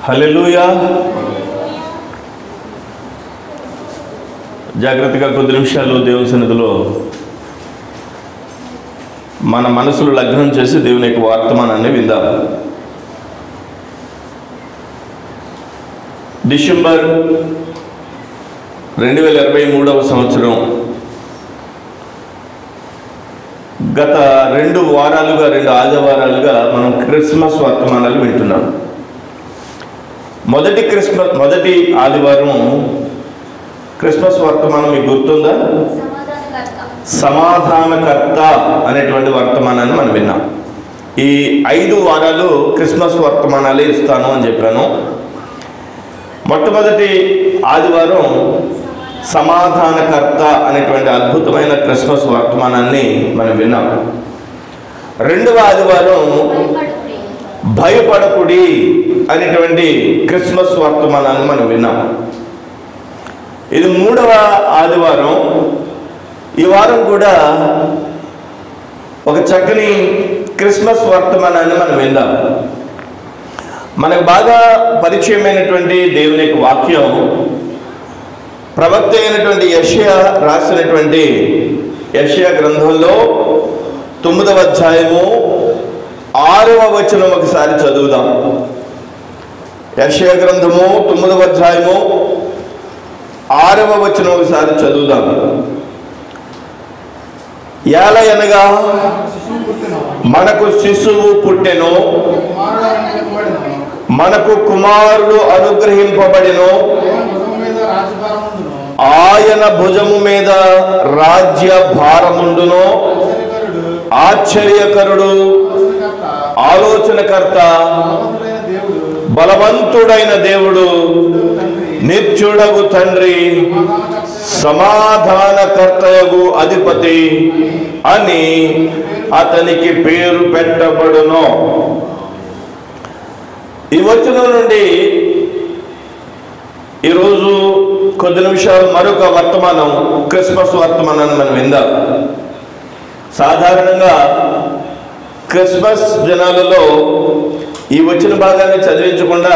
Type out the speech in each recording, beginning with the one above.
హల్లెలూయా. జాగ్రత్తగా కొద్ది నిమిషాలు దేవుని సన్నిధిలో మన మనసులు లగ్నం చేసి దేవుని యొక్క వర్తమానాన్ని విందాం. డిసెంబర్ 2023 సంవత్సరం గత 2 ఆదివారాలుగా మనం క్రిస్మస్ వర్తమానాలు వింటున్నాం. మొదటి ఆదివారం క్రిస్మస్ వర్తమానం మీకు గుర్తుందా? సమాధానకర్త అనేటువంటి వర్తమానాన్ని మనం విన్నాం. ఈ 5 వారాలు క్రిస్మస్ వర్తమానాలే ఇస్తాను అని చెప్పాను. మొట్టమొదటి ఆదివారం సమాధానకర్త అనేటువంటి అద్భుతమైన క్రిస్మస్ వర్తమానాన్ని మనం విన్నాం. 2వ ఆదివారం భయపడకుడి అనేటువంటి క్రిస్మస్ వర్తమానాన్ని మనం విన్నాం. ఇది 3వ ఆదివారం. ఈ వారం కూడా ఒక చక్కని క్రిస్మస్ వర్తమానాన్ని మనం విందాం. మనకు బాగా పరిచయమైనటువంటి దేవుని యొక్క వాక్యం ప్రవక్త అయినటువంటి యెషయా రాసినటువంటి యెషయా గ్రంథంలో 9వ అధ్యాయము 6వ వచనం ఒకసారి చదువుదాం. యెషయా గ్రంథము 9వ అధ్యాయము 6వ వచనం ఒకసారి చదువుదాం. ఏలయనగా మనకు శిశువు పుట్టెను, మనకు కుమారుడు అనుగ్రహింపబడెను, ఆయన భుజము మీద రాజ్య భారముండును. ఆశ్చర్యకరుడు, ఆలోచనకర్త, బలవంతుడైన దేవుడు, నిత్యుడగు తండ్రి, సమాధానకర్తయగు అధిపతి అని అతనికి పేరు పెట్టబడును. ఈ వచనం నుండి ఈరోజు కొద్ది నిమిషాలు మరొక వర్తమానం, క్రిస్మస్ వర్తమానాన్ని మనం విందాం. సాధారణంగా క్రిస్మస్ దినాలలో ఈ వచ్చిన భాగాన్ని చదివించకుండా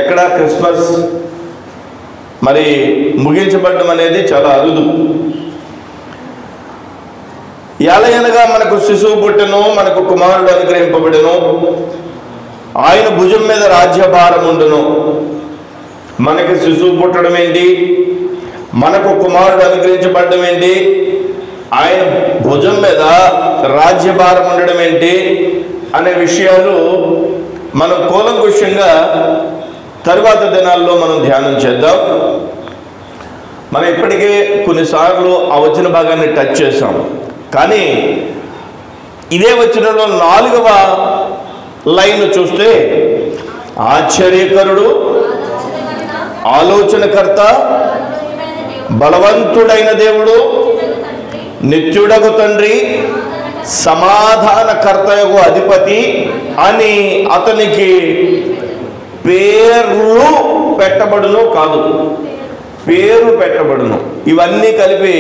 ఎక్కడా క్రిస్మస్ మరి ముగించబడడం అనేది చాలా అరుదు. ఏలయనగా మనకు శిశువు పుట్టెను, మనకు కుమారుడు అనుగ్రహింపబడెను, ఆయన భుజం మీద రాజ్యభారం ఉండును. మనకి శిశువు పుట్టడం ఏంటి, మనకు కుమారుడు అనుగ్రహించబడడం ఏంటి, ఆయన భుజం మీద రాజ్యభారం ఉండడం ఏంటి అనే విషయాలు మనం కూలంకుషంగా తరువాత దినాల్లో మనం ధ్యానం చేద్దాం. మనం ఇప్పటికే కొన్నిసార్లు ఆ వచ్చిన భాగాన్ని టచ్ చేసాం. కానీ ఇదే వచనంలో 4వ లైన్ చూస్తే ఆశ్చర్యకరుడు, ఆలోచనకర్త, బలవంతుడైన దేవుడు, నిత్యుడగు తండ్రి, సమాధానకర్తయగు అధిపతి అని అతనికి పేర్లు పెట్టబడును. కాదు, పేరు పెట్టబడును. ఇవన్నీ కలిపి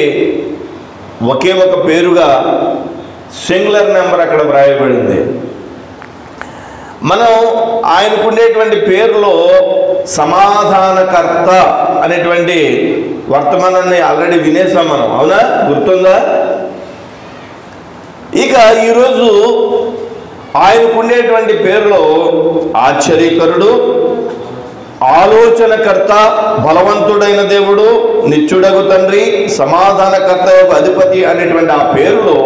ఒకే ఒక పేరుగా సింగులర్ నెంబర్ అక్కడ వ్రాయబడింది. మనం ఆయనకుండేటువంటి పేరులో సమాధానకర్త అనేటువంటి వర్తమానాన్ని ఆల్రెడీ వినేసాం మనం, అవునా? గుర్తుందా? ఇక ఈరోజు ఆయనకుండేటువంటి పేరులో ఆశ్చర్యకరుడు, ఆలోచనకర్త, బలవంతుడైన దేవుడు, నిత్యుడగు తండ్రి, సమాధానకర్త అధిపతి అనేటువంటి ఆ పేరులో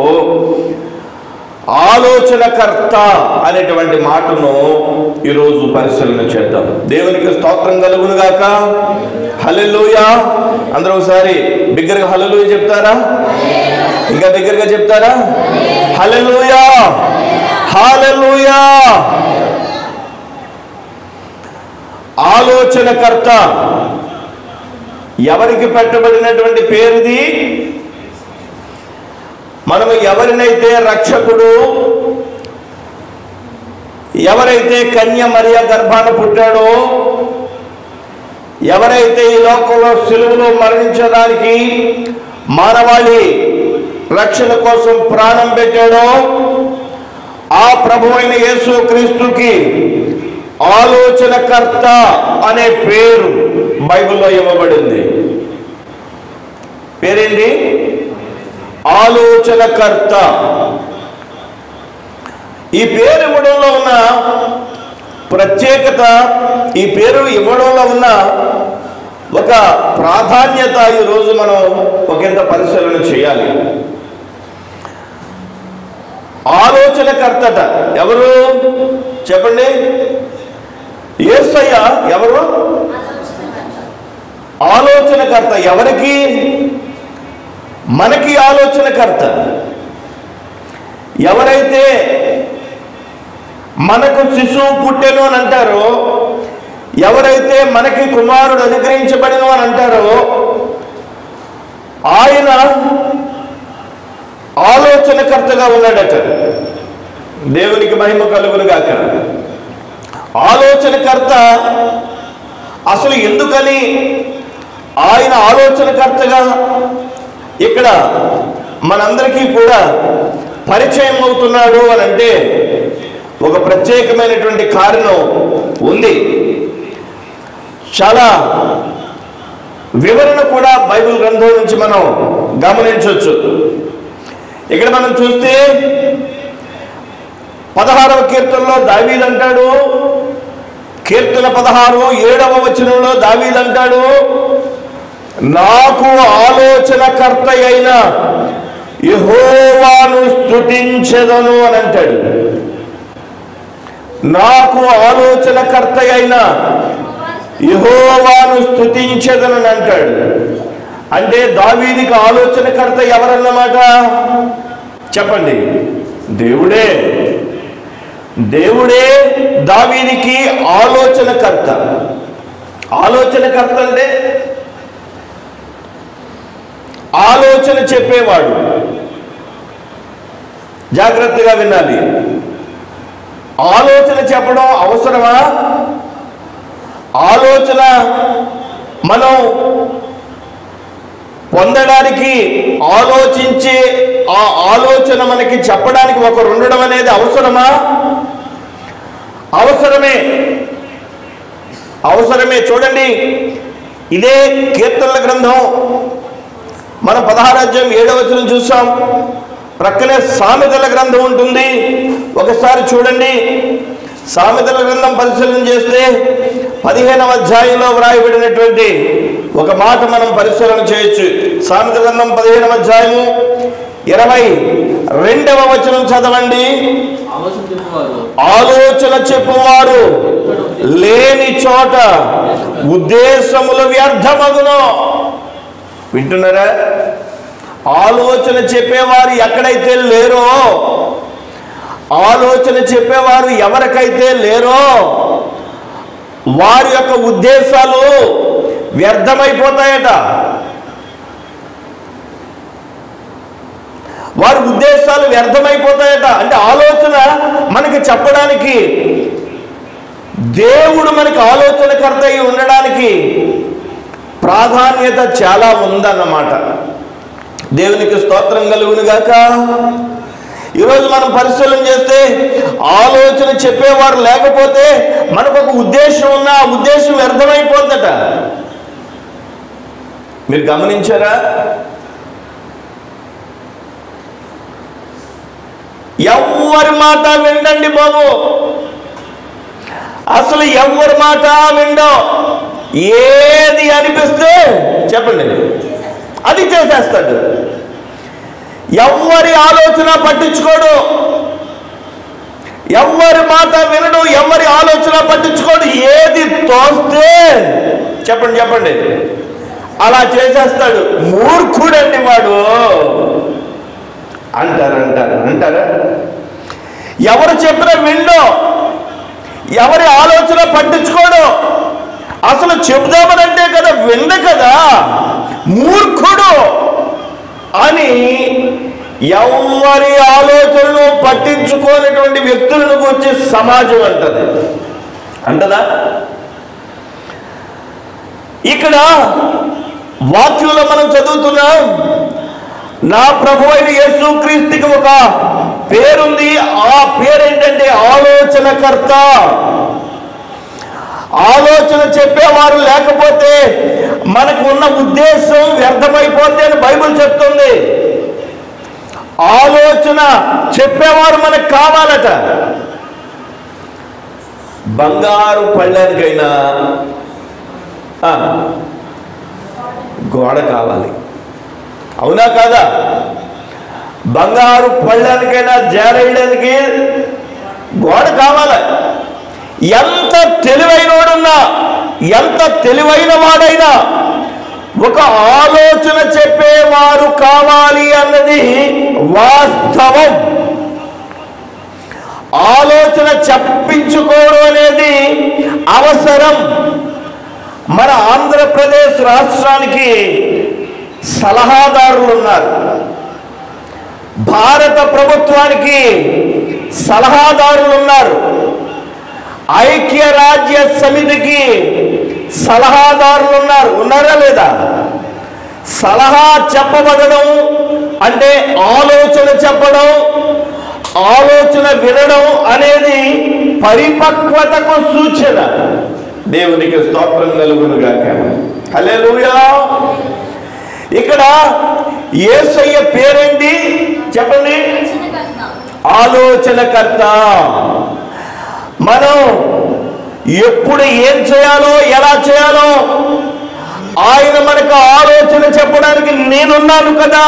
ఆలోచనకర్త అనేటువంటి మాటను ఈరోజు పరిశీలన చేద్దాం. దేవునికి స్తోత్రం కలుగును గాక. హల్లెలూయా. అందరూ ఒకసారి బిగ్గరగా హల్లెలూయా చెప్తారా? ఇంకా దగ్గరగా చెప్తారా? హల్లెలూయా, హల్లెలూయా. ఆలోచనకర్త ఎవరికి పెట్టబడినటువంటి పేరుది? మనము ఎవరినైతే రక్షకుడు, ఎవరైతే కన్య మరియ గర్భాన పుట్టాడో, ఎవరైతే ఈ లోకంలో సిలువలో మరణించడానికి మానవాళి రక్షణ కోసం ప్రాణం పెట్టాడో, ఆ ప్రభువైన యేసు క్రీస్తుకి ఆలోచనకర్త అనే పేరు బైబిల్లో ఇవ్వబడింది. పేరేంటి? ఆలోచనకర్త. ఈ పేరు ఇవ్వడంలో ఉన్న ప్రత్యేకత, ఈ పేరు ఇవ్వడంలో ఉన్న ఒక ప్రాధాన్యత ఈరోజు మనం ఒకంత పరిశీలన చేయాలి. ఆలోచనకర్తట ఎవరు చెప్పండి? యేసయ్య ఎవరు? ఆలోచనకర్త. ఎవరికి? మనకి ఆలోచనకర్త. ఎవరైతే మనకు శిశువు పుట్టెను అని అంటారో, ఎవరైతే మనకి కుమారుడు అనుగ్రహించబడిను అని అంటారో, ఆయన ఆలోచనకర్తగా ఉన్నాడట. దేవునికి మహిమ కలుగును గాక. ఆలోచనకర్త అసలు ఎందుకని ఆయన ఆలోచనకర్తగా ఇక్కడ మనందరికీ కూడా పరిచయం అవుతున్నాడు అని అంటే ఒక ప్రత్యేకమైనటువంటి కారణం ఉంది. చాలా వివరణ కూడా బైబిల్ గ్రంథం నుంచి మనం గమనించవచ్చు. ఇక్కడ మనం చూస్తే 16వ కీర్తనలో దావీదు అంటాడు, కీర్తన 16 7వ వచనంలో దావీదు అంటాడు, నాకు ఆలోచనకర్త అయిన యెహోవాను స్తుతించెదను అని అంటాడు. నాకు ఆలోచనకర్త అయిన యెహోవాను స్తుతించెదను అని అంటాడు. అంటే దావీదుకి ఆలోచనకర్త ఎవరన్నమాట? చెప్పండి. దేవుడే. దేవుడే దావీదుకి ఆలోచనకర్త. ఆలోచనకర్త అంటే ఆలోచన చెప్పేవాడు. జాగ్రత్తగా వినాలి. ఆలోచన చెప్పడం అవసరమా? ఆలోచన మనం పొందడానికి, ఆలోచించే ఆ ఆలోచన మనకి చెప్పడానికి ఒకరు ఉండడం అనేది అవసరమా? అవసరమే. అవసరమే. చూడండి, ఇదే కీర్తనల గ్రంథం మనం 16వ అధ్యాయం 7వ వచనం చూసాం. ప్రక్కనే సామెతల గ్రంథం ఉంటుంది. ఒకసారి చూడండి, సామెతల గ్రంథం పరిశీలన చేస్తే 15వ అధ్యాయంలో వ్రాయబడినటువంటి ఒక మాట మనం పరిశీలన చేయొచ్చు. సామెతల గ్రంథం 15వ అధ్యాయము 22వ వచనం చదవండి. ఆలోచన చెప్పువారు లేని చోట ఉద్దేశములు వ్యర్థమగును. వింటున్నారా? ఆలోచన చెప్పేవారు ఎక్కడైతే లేరో, ఆలోచన చెప్పేవారు ఎవరికైతే లేరో వారి యొక్క ఉద్దేశాలు వ్యర్థమైపోతాయట. వారి ఉద్దేశాలు వ్యర్థమైపోతాయట. అంటే ఆలోచన మనకి చెప్పడానికి, దేవుడు మనకి ఆలోచనకర్త అయి ఉండడానికి ప్రాధాన్యత చాలా ఉందన్నమాట. దేవునికి స్తోత్రం కలుగును గాక. ఈరోజు మనం పరిశీలన చేస్తే ఆలోచన చెప్పేవారు లేకపోతే మనకు ఒక ఉద్దేశం ఉన్నా ఆ ఉద్దేశం వ్యర్థమైపోద్దట. మీరు గమనించారా? ఎవరి మాట వినండి బాబు. అసలు ఎవరి మాట విండో. ఏది అనిపిస్తే చెప్పండి అది చేసేస్తాడు. ఎవరి ఆలోచన పట్టించుకోడు, ఎవరి మాట వినడు, ఎవరి ఆలోచన పట్టించుకోడు. ఏది తోస్తే చెప్పండి చెప్పండి అలా చేసేస్తాడు. మూర్ఖుడండి వాడు అంటారా? ఎవరు చెప్పినా విండో, ఎవరి ఆలోచన పట్టించుకోడు. అసలు చెబుదామనంటే కదా విండ కదా, మూర్ఖుడు అని ఎవరి ఆలోచనను పట్టించుకోనటువంటి వ్యక్తులను గురించి సమాజం అంటదా? ఇక్కడ వాక్యంలో మనం చదువుతున్నాం, నా ప్రభు అయిన యేసుక్రీస్తుకి ఒక పేరుంది. ఆ పేరు ఏంటంటే ఆలోచనకర్త. చెప్పేవారు లేకపోతే మనకు ఉన్న ఉద్దేశం వ్యర్థమైపోద్ది అని బైబిల్ చెప్తుంది. ఆలోచన చెప్పేవారు మనకు కావాలట. బంగారు పళ్ళానికైనా గోడ కావాలి, అవునా కాదా? బంగారు పళ్ళానికైనా జారేయడానికి గోడ కావాలి. ఎంత తెలివైనవాడున్నా, ఎంత తెలివైన వాడైనా ఒక ఆలోచన చెప్పేవారు కావాలి అన్నది వాస్తవం. ఆలోచన చెప్పించుకోవడం అనేది అవసరం. మన ఆంధ్రప్రదేశ్ రాష్ట్రానికి సలహాదారులు ఉన్నారు, భారత ప్రభుత్వానికి సలహాదారులు ఉన్నారు, ఐక్యరాజ్య సమితికి సలహాదారులు ఉన్నారా లేదా? సలహా చెప్పబడడం అంటే ఆలోచన చెప్పడం, ఆలోచన వినడం అనేది పరిపక్వతకు సూచన. దేవునికి స్తోత్రం కలుగును గాక. హల్లెలూయా. ఇక్కడ యేసయ్య పేరేంటి చెప్పండి? ఆలోచనకర్త. మనం ఎప్పుడు ఏం చేయాలో, ఎలా చేయాలో ఆయన మనకు ఆలోచన చెప్పడానికి నేనున్నాను కదా.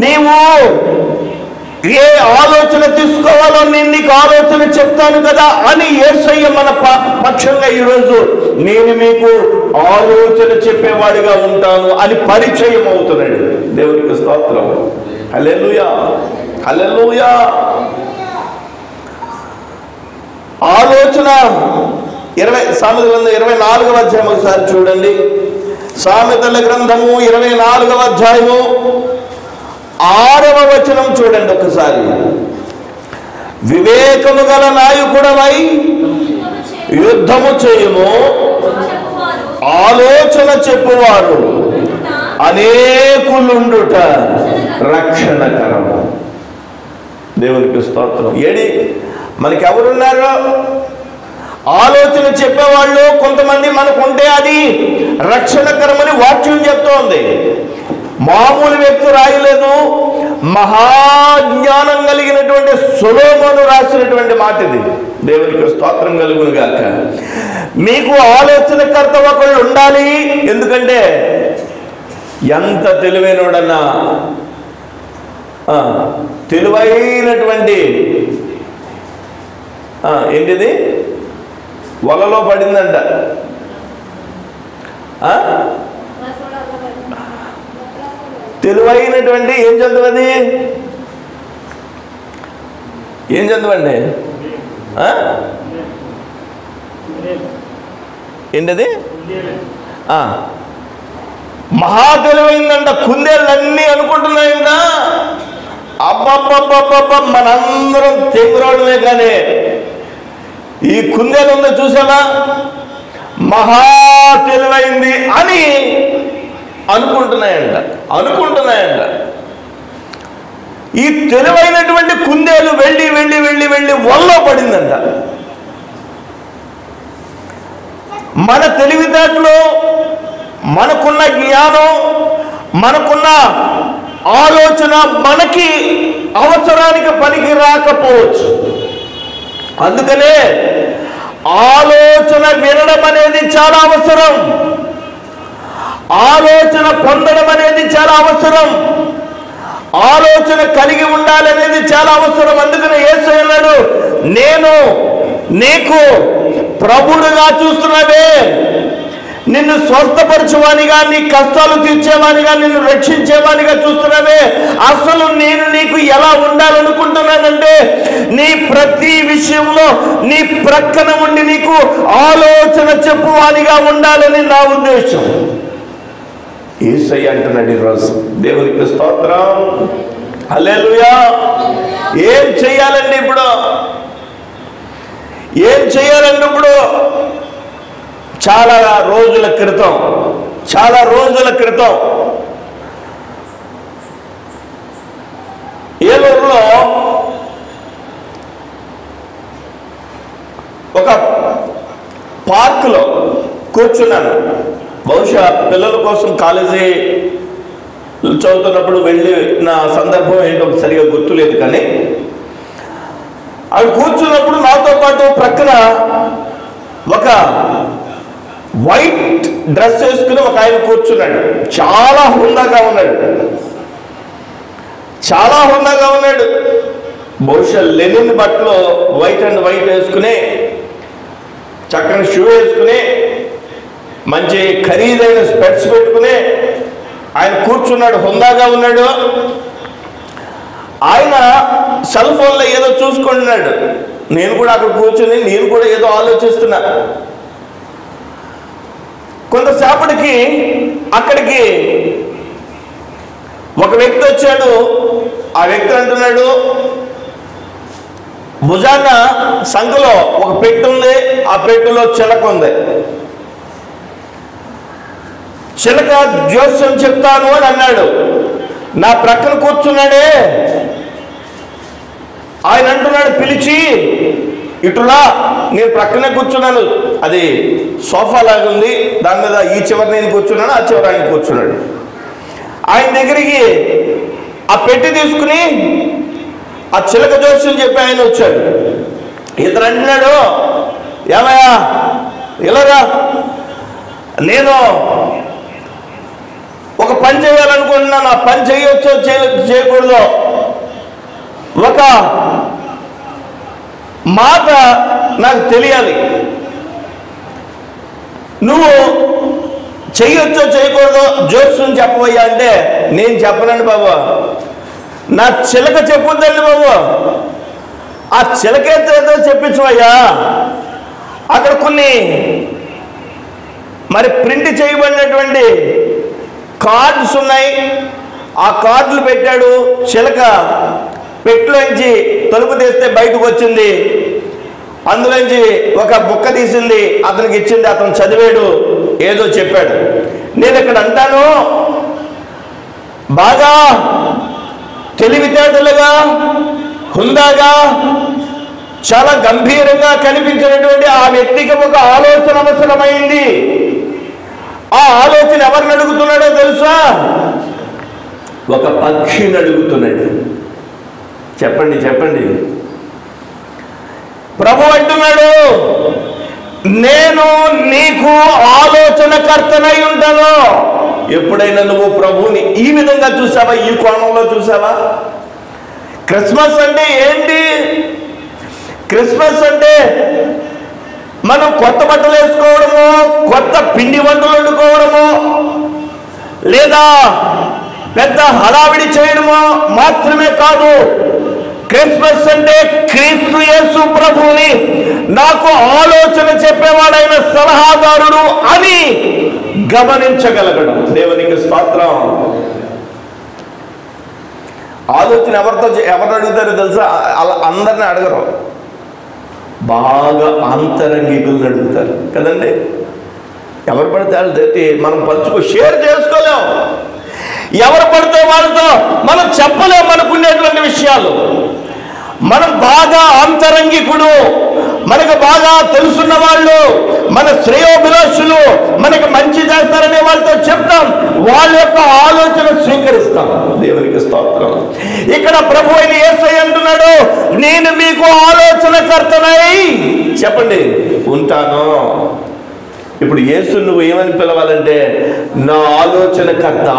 నీవు ఏ ఆలోచన తీసుకోవాలో నేను నీకు ఆలోచన చెప్తాను కదా అని యేసయ్య మన పక్షంగా ఈరోజు నేను మీకు ఆలోచన చెప్పేవాడిగా ఉంటాను అని పరిచయం అవుతున్నాడు. దేవునికి స్తోత్రం. హల్లెలూయా, హల్లెలూయా. ఆలోచన 20 సామెతల గ్రంథం 24వ అధ్యాయం ఒకసారి చూడండి. సామెతల గ్రంథము 24వ అధ్యాయము 6వ వచనం చూడండి ఒకసారి. వివేకము గల నాయకుడవై యుద్ధము చేయుము, ఆలోచన చెప్పువారు అనేకులుండుట రక్షణకరము. దేవునికి స్తోత్రం. ఏడి మనకి ఎవరున్నారు? ఆలోచన చెప్పేవాళ్ళు కొంతమంది మనకుంటే అది రక్షణకరమని వాక్యం చెప్తోంది. మామూలు వ్యక్తి రాయలేదు, మహాజ్ఞానం కలిగినటువంటి సొలొమోను రాసినటువంటి మాట ఇది. దేవునికి స్తోత్రం కలుగును గాక. మీకు ఆలోచనకర్త ఒకళ్ళు ఉండాలి. ఎందుకంటే ఎంత తెలివైనోడన్నా తెలివైనటువంటి ఏంటిది వలలో పడిందంట. తెలివైనటువంటి ఏం చదువుది? ఏం చదువండి? ఏంటది? మహా తెలివైందంట. కుందేళ్ళన్నీ అనుకుంటున్నాయంట అబ్బబ్బబ్బబ్బ మనందరం తెగురోడమే, కానీ ఈ కుందేలు ఉందో చూసావా, మహా తెలివైంది అని అనుకుంటున్నాయంట. ఈ తెలివైనటువంటి కుందేలు వెళ్ళి వెళ్ళి వెళ్ళి వెళ్ళి వల్లో పడిందంట. మన తెలివితేటలు, మనకున్న జ్ఞానం, మనకున్న ఆలోచన మనకి అవసరానికి పనికి రాకపోవచ్చు. అందుకనే ఆలోచన వినడం అనేది చాలా అవసరం, ఆలోచన పొందడం అనేది చాలా అవసరం, ఆలోచన కలిగి ఉండాలనేది చాలా అవసరం. అందుకనే యేసు అన్నాడు, నేను నీకు ప్రభుడుగా చూస్తున్నావే, నిన్ను స్వస్థపరచువానిగా, నీ కష్టాలు తీర్చేవానిగా, నిన్ను రక్షించేవానిగా చూస్తున్నావే, అసలు నేను నీకు ఎలా ఉండాలనుకుంటున్నానంటే నీ ప్రతి విషయంలో నీ ప్రక్కన ఉండి నీకు ఆలోచన చెప్పువానిగా ఉండాలని నా ఉద్దేశం. యేసయ్య అంటున్నాడు ఈరోజు. దేవునికి స్తోత్రం. హల్లెలూయా. ఏం చెయ్యాలండి ఇప్పుడు? చాలా రోజుల క్రితం ఏలూరులో ఒక పార్కులో కూర్చున్నాను. బహుశా పిల్లల కోసం కాలేజీ చదువుతున్నప్పుడు వెళ్ళిన సందర్భం ఏంటో సరిగా గుర్తులేదు, కానీ అవి కూర్చున్నప్పుడు నాతో పాటు ప్రక్కన ఒక వైట్ డ్రెస్ వేసుకుని ఒక ఆయన కూర్చున్నాడు. చాలా హుందాగా ఉన్నాడు, చాలా హుందాగా ఉన్నాడు. బహుశా లెనిన్ బట్టలు వైట్ అండ్ వైట్ వేసుకుని, చక్కని షూ వేసుకుని, మంచి ఖరీదైన స్పెట్స్ పెట్టుకుని ఆయన కూర్చున్నాడు, హుందాగా ఉన్నాడు. ఆయన సెల్ ఫోన్లో ఏదో చూసుకుంటున్నాడు. నేను కూడా అక్కడ కూర్చుని నేను కూడా ఏదో ఆలోచిస్తున్నా. కొంతసేపటికి అక్కడికి ఒక వ్యక్తి వచ్చాడు. ఆ వ్యక్తి అంటున్నాడు, భుజాన సంఖలో ఒక పెట్టె ఉంది, ఆ పెట్టెలో చిలక ఉంది. చిలక జ్యోత్స్యం చెప్తాను అని అన్నాడు. నా ప్రక్కన కూర్చున్నాడే ఆయన అంటున్నాడు పిలిచి, ఇటులా. నేను ప్రక్కనే కూర్చున్నాను, అది సోఫా లాగా ఉంది, దాని మీద ఈ చివరి నేను కూర్చున్నాను, ఆ చివరి ఆయన కూర్చున్నాడు. ఆయన దగ్గరికి ఆ పెట్టి తీసుకుని ఆ చిలక జోస్యం చెప్పి ఆయన వచ్చాడు. ఇతను అంటున్నాడు, ఏమయ్యా ఇలాగా నేను ఒక పని చేయాలనుకుంటున్నాను, ఆ పని చేయొచ్చో చేయకూడదో ఒక మాట నాకు తెలియాలి. నువ్వు చెయ్యొచ్చో చేయకూడదో జోస్యం చెప్పవయ్యా అంటే, నేను చెప్పనండి బాబు, నా చిలక చెప్పుద్దండి బాబు, ఆ చిలకేతో చెప్పించవయ్యా. అక్కడ కొన్ని మరి ప్రింట్ చేయబడినటువంటి కార్డ్స్ ఉన్నాయి, ఆ కార్డులు పెట్టాడు. చిలక పెట్టులోంచి తలుపు తీస్తే బయటకు వచ్చింది, అందులోంచి ఒక బుక్క తీసింది, అతనికి ఇచ్చింది, అతను చదివాడు, ఏదో చెప్పాడు. నేను ఇక్కడ అంటాను, బాగా తెలివితేటలుగా హుందాగా చాలా గంభీరంగా కనిపించినటువంటి ఆ వ్యక్తికి ఒక ఆలోచన అవసరమైంది. ఆ ఆలోచన ఎవరిని అడుగుతున్నాడో తెలుసా? ఒక పక్షిని అడుగుతున్నాడు. చెప్పండి చెప్పండి. ప్రభు అంటున్నాడు, నేను నీకు ఆలోచనకర్తనై ఉంటాను. ఎప్పుడైనా నువ్వు ప్రభువుని ఈ విధంగా చూసావా? ఈ కోణంలో చూసావా? క్రిస్మస్ అంటే ఏంటి? క్రిస్మస్ అంటే మనం కొత్త బట్టలు వేసుకోవడము, కొత్త పిండి వంటలు వండుకోవడము, లేదా పెద్ద హడావిడి చేయడము మాత్రమే కాదు. క్రిస్మస్ అంటే క్రీస్తు యేసు ప్రభువుని నాకు ఆలోచన చెప్పేవాడైన సలహాదారుడు అని గమనించగలగడం. దేవునికి స్తోత్రం. ఆలోచన ఎవరు అడుగుతారో తెలుసా? అలా అందరిని అడగరు, బాగా అంతరంగికులను అడుగుతారు కదండి. ఎవరు పడితే వాళ్ళతో మనం షేర్ చేసుకోలేం. ఎవరు పడితే వాళ్ళతో మనం చెప్పలేం మనకునేటువంటి విషయాలు. మనం బాగా అంతరంగికుడు, మనకు బాగా తెలుసున్న వాళ్ళు, మన శ్రేయోభిలాషులు, మనకు మంచి చేస్తారనే వాళ్ళతో చెప్తాం, వాళ్ళ యొక్క ఆలోచన స్వీకరిస్తాం. దేవునికి స్తోత్రం. ఇక్కడ ప్రభు అయిన యేసయ్య అంటున్నాడు, నేను మీకు ఆలోచనకర్తనై చెప్పండి ఉంటాను. ఇప్పుడు యేసు నువ్వు ఏమని పిలవాలంటే, నా ఆలోచనకర్త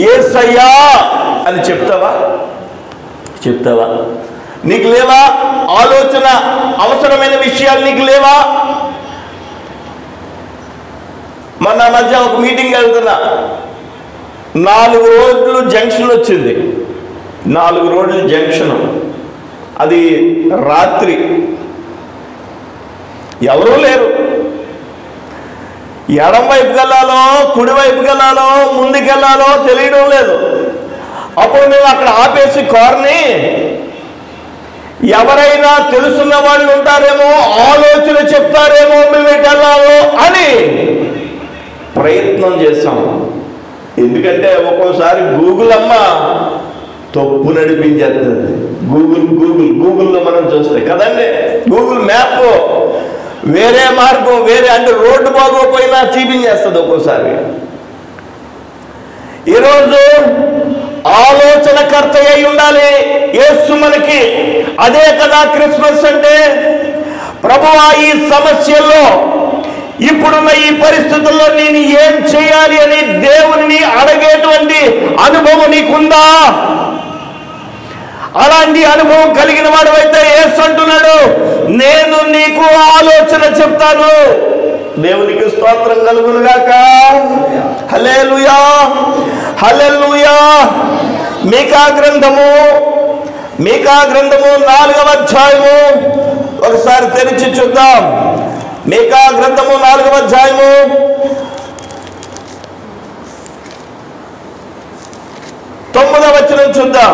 యేసయ్యా అని చెప్తావా? చెప్తావా? నీకు లేవా ఆలోచన? అవసరమైన విషయాలు నీకు లేవా? మొన్న మధ్య ఒక మీటింగ్ వెళ్తున్నా, 4 రోడ్లు జంక్షన్ వచ్చింది. 4 రోడ్లు జంక్షన్, అది రాత్రి, ఎవరూ లేరు. ఎడం వైపుకి వెళ్ళాలో కుడివైపుకి వెళ్ళాలో ముందుకెళ్ళాలో తెలియడం లేదు. అప్పుడు మేము అక్కడ ఆపేసి కార్ని, ఎవరైనా తెలుసున్న వాళ్ళు ఉంటారేమో, ఆలోచన చెప్తారేమో మేము ఎటు వెళ్ళాలో అని ప్రయత్నం చేస్తాం. ఎందుకంటే ఒక్కోసారి గూగుల్ అమ్మ తప్పు నడిపించేస్తుంది. గూగుల్లో మనం చూస్తే కదండి, గూగుల్ మ్యాప్ వేరే మార్గం, వేరే అంటే రోడ్డు బాగోపోయినా చూపించేస్తుంది ఒక్కోసారి. ఈరోజు ఆలోచనకర్త అయి ఉండాలి యేసు మనకి. అదే కదా క్రిస్మస్ అంటే. ప్రభువా, ఈ సమస్యల్లో, ఇప్పుడున్న ఈ పరిస్థితుల్లో నేను ఏం చేయాలి అని దేవుని అడిగేటువంటి అనుభవం నీకుందా? అలాంటి అనుభవం కలిగిన వాడవైతే యేసు అంటున్నాడు, నేను నీకు ఆలోచన చెప్తాను. దేవునికి స్తోత్రం కలుగునుగాక. హల్లెలూయా, హల్లెలూయా. మీకా గ్రంథము 4వ అధ్యాయము ఒకసారి తెరిచి చూద్దాం. మీకా గ్రంథము 4వ అధ్యాయము 9వ వచనం చూద్దాం.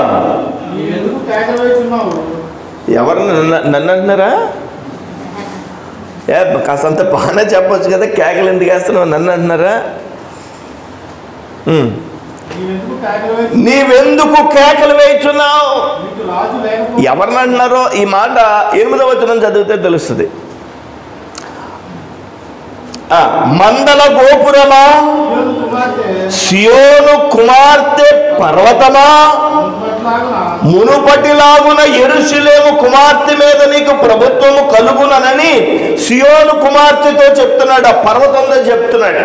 ఎవరు నన్ను అంటున్నారా? కాసంత బాగానే చెప్పొచ్చు కదా, కేకలు ఎందుకు వేస్తున్నావు నన్ను అంటున్నారా? నీవెందుకు కేకలు వేయుచున్నావు? ఎవరిని అంటున్నారో ఈ మాట 8వ వచనం చదివితే తెలుస్తుంది. మందల గోపురమా, సియోను కుమార్తె పర్వతమా, మునుపటిలాగున యెరూషలేము కుమార్తె మీద నీకు ప్రభుత్వము కలుగునని సియోను కుమార్తెతో చెప్తున్నాడు. ఆ పర్వతంతో చెప్తున్నాడు.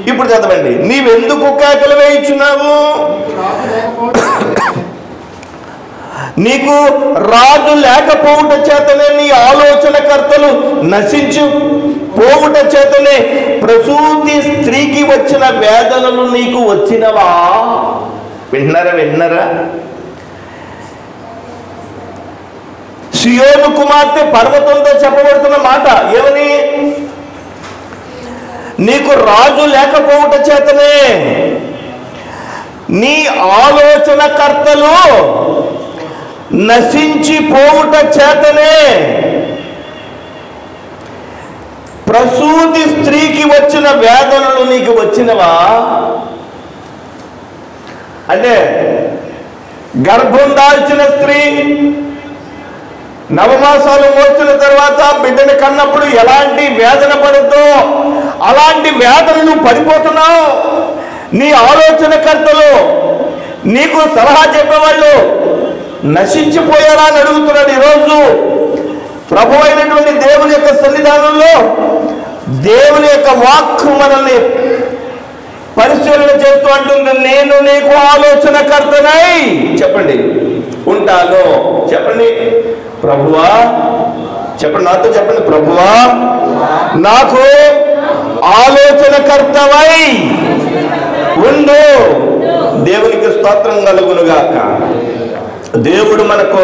ఇప్పుడు చదవండి. నీవెందుకు కేకలు వేయుచున్నావు? నీకు రాజు లేకపోవుట చేతనే నీ ఆలోచనకర్తలు నశించు పోవుట చేతనే ప్రసూతి స్త్రీకి వచ్చిన వేదనలు నీకు వచ్చినవా? విన్నారా? సియోను కుమార్తె పర్వతంతో చెప్పబడుతున్న మాట ఏమని? నీకు రాజు లేకపోవుట చేతనే నీ ఆలోచనకర్తలు నశించిపోవుట చేతనే ప్రసూతి స్త్రీకి వచ్చిన వేదనలు నీకు వచ్చినవా? అంటే గర్భం దాల్చిన స్త్రీ నవమాసాలు మోసిన తర్వాత బిడ్డని కన్నప్పుడు ఎలాంటి వేదన పడుతుందో అలాంటి వేదనలు పడిపోతున్నావు. నీ ఆలోచనకర్తలు, నీకు సలహా చెప్పేవాళ్ళు నశించిపోయారా అని అడుగుతున్నాడు. ఈరోజు ప్రభు అయినటువంటి దేవుని యొక్క సన్నిధానంలో దేవుని యొక్క వాక్కు మనల్ని పరిశీలన చేస్తూ అంటుంది, నేను నీకు ఆలోచనకర్తనై చెప్పండి ఉంటాను. చెప్పండి ప్రభువా, చెప్పండి నాతో చెప్పండి, ప్రభువా నాకు ఆలోచనకర్తవై ఉండు. దేవునికి స్తోత్రం కలుగునుగాక. దేవుడు మనకు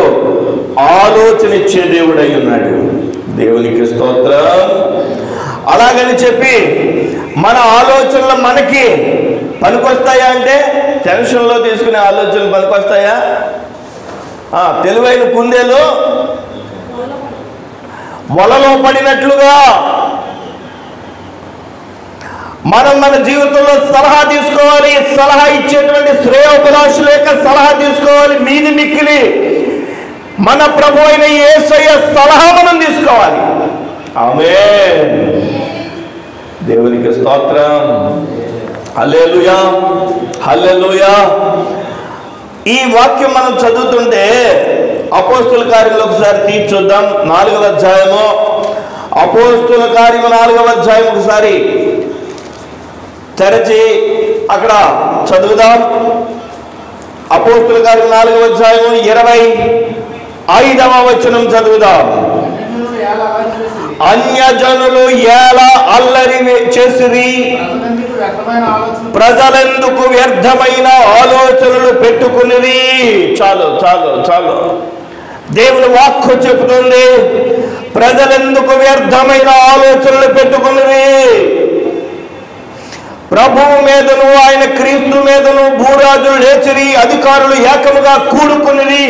ఆలోచన ఇచ్చే దేవుడు అయి ఉన్నాడు. దేవునికి స్తోత్రం. అలాగని చెప్పి మన ఆలోచనలు మనకి పనికొస్తాయా అంటే, టెన్షన్లో తీసుకునే ఆలోచనలు పనికొస్తాయా? తెలివైన కుందేలు వలలో పడినట్లుగా మనం మన జీవితంలో సలహా తీసుకోవాలి. సలహా ఇచ్చేటువంటి శ్రేయోభిలాషుల యొక్క సలహా తీసుకోవాలి. మీది మిక్కిలి మన ప్రభు అయిన యేసయ్య సలహా మనం తీసుకోవాలి. ఆమేన్. దేవునికి స్తోత్రం. హల్లెలూయా, హల్లెలూయా. ఈ వాక్యం మనం చదువుతుంటే అపోస్తుల కార్యంలో ఒకసారి తీసి చూద్దాం. 4వ అధ్యాయము, అపోస్తుల కార్యము 4వ అధ్యాయం ఒకసారి తెరచి అక్కడ చదువుదాం. అపోస్తుల కార్యం 4వ అధ్యాయము 25వ వచనం చదువుదాం. అన్యజనులు ఎలా అల్లరి చేసిరి, ప్రజలెందుకు వ్యర్థమైన ఆలోచనలు పెట్టుకునిరి. చాలు చాలు చాలు. దేవుని వాక్కు చెబుతుంది, ప్రజలెందుకు వ్యర్థమైన ఆలోచనలు పెట్టుకునిరి. ప్రభువు మీదను ఆయన క్రీస్తు మీదను భూరాజులు లేచిరి, అధికారులు ఏకముగా కూడుకునిరి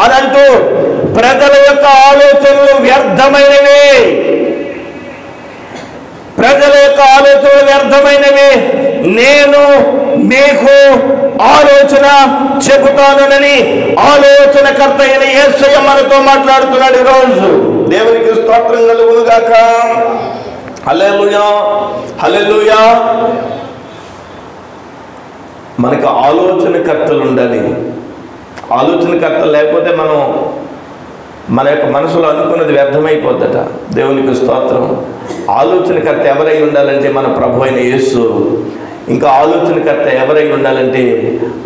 అని అంటూ ప్రజల యొక్క ఆలోచనలు వ్యర్థమైనవి. ప్రజల యొక్క ఆలోచనలు వ్యర్థమైనవి. నేను మీకు ఆలోచన చెబుతానని ఆలోచనకర్త అయిన యేసయ్య మనతో మాట్లాడుతున్నాడు ఈరోజు. దేవునికి స్తోత్రం కలుగును గాక. హల్లెలూయా, హల్లెలూయా. మనకు ఆలోచనకర్తలు ఉండాలి. ఆలోచనకర్తలు లేకపోతే మనం మన యొక్క మనసులో అనుకున్నది వ్యర్థమైపోద్దట. దేవునికి స్తోత్రం. ఆలోచనకర్త ఎవరై ఉండాలంటే మన ప్రభు అయిన యేసు. ఇంకా ఆలోచనకర్త ఎవరై ఉండాలంటే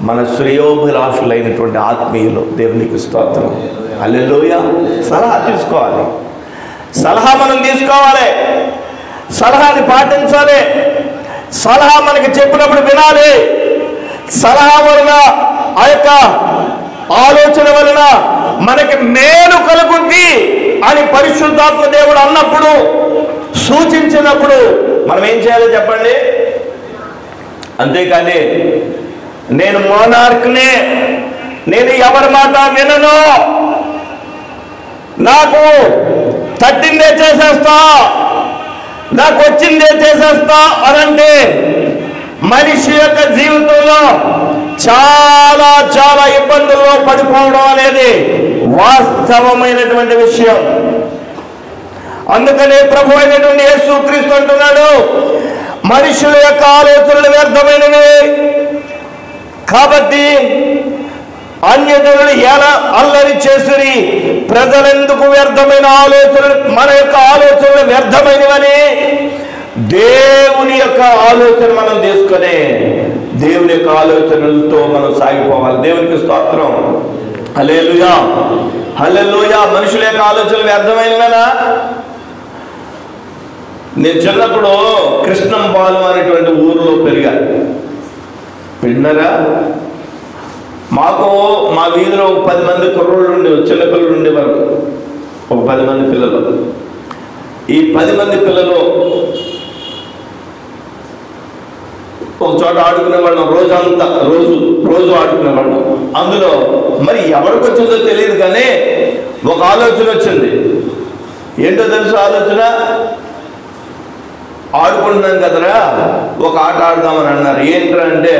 మన శ్రేయోభిలాషులైనటువంటి ఆత్మీయులు. దేవునికి స్తోత్రం. హల్లెలూయా. సలహా తీసుకోవాలి. సలహా మనం తీసుకోవాలి. సలహాని పాటించాలి. సలహా మనకి చెప్పినప్పుడు వినాలి. సలహా వలన, ఆ యొక్క ఆలోచన వలన మనకి మేలు కలుగుద్ది అని పరిశుద్ధాత్మ దేవుడు అన్నప్పుడు, సూచించినప్పుడు మనం ఏం చేయాలో చెప్పండి. అంతేకాని నేను మోనార్క్నే, నేను ఎవరి మాట వినను, నాకు తట్టిందే చేసేస్తా, నాకు వచ్చిందే చేసేస్తా అనంటే మనిషి యొక్క జీవితంలో చాలా చాలా ఇబ్బందుల్లో పడిపోవడం అనేది వాస్తవమైనటువంటి విషయం. అందుకనే ప్రభు అయినటువంటి యేసుక్రీస్తు అంటున్నాడు, మనుషుల యొక్క ఆలోచనలు వ్యర్థమైనవి కాబట్టి అన్యజనులు ఎలా అల్లరి చేసిరి, ప్రజలెందుకు వ్యర్థమైన ఆలోచనలు, మన యొక్క ఆలోచనలు వ్యర్థమైనవని దేవుని యొక్క ఆలోచన మనం తీసుకొని దేవుని యొక్క ఆలోచనలతో మనం సాగిపోవాలి. దేవునికి స్తోత్రం. హల్లెలూయా, హల్లెలూయా. మనుషుల యొక్క ఆలోచనలు వ్యర్థమైనవేనా? నేను చిన్నప్పుడు కృష్ణంపాలెం అనేటువంటి ఊరిలో పెరిగాను. విన్నారా? మాకు మా వీధిలో 10 మంది కుర్రోళ్ళు ఉండేవారు, చిన్న పిల్లలు ఉండేవారు. ఒక 10 మంది పిల్లలు. ఈ 10 మంది పిల్లలు ఒక చోట ఆడుకునేవాళ్ళం. రోజంతా రోజు ఆడుకునేవాళ్ళం. అందులో మరి ఎవరికి వచ్చిందో తెలియదు కానీ ఒక ఆలోచన వచ్చింది. ఏంటో తెలుసు ఆలోచన? ఆడుకుంటున్నాం కదరా, ఒక ఆట ఆడదామని అన్నారు. ఏంట్రా అంటే,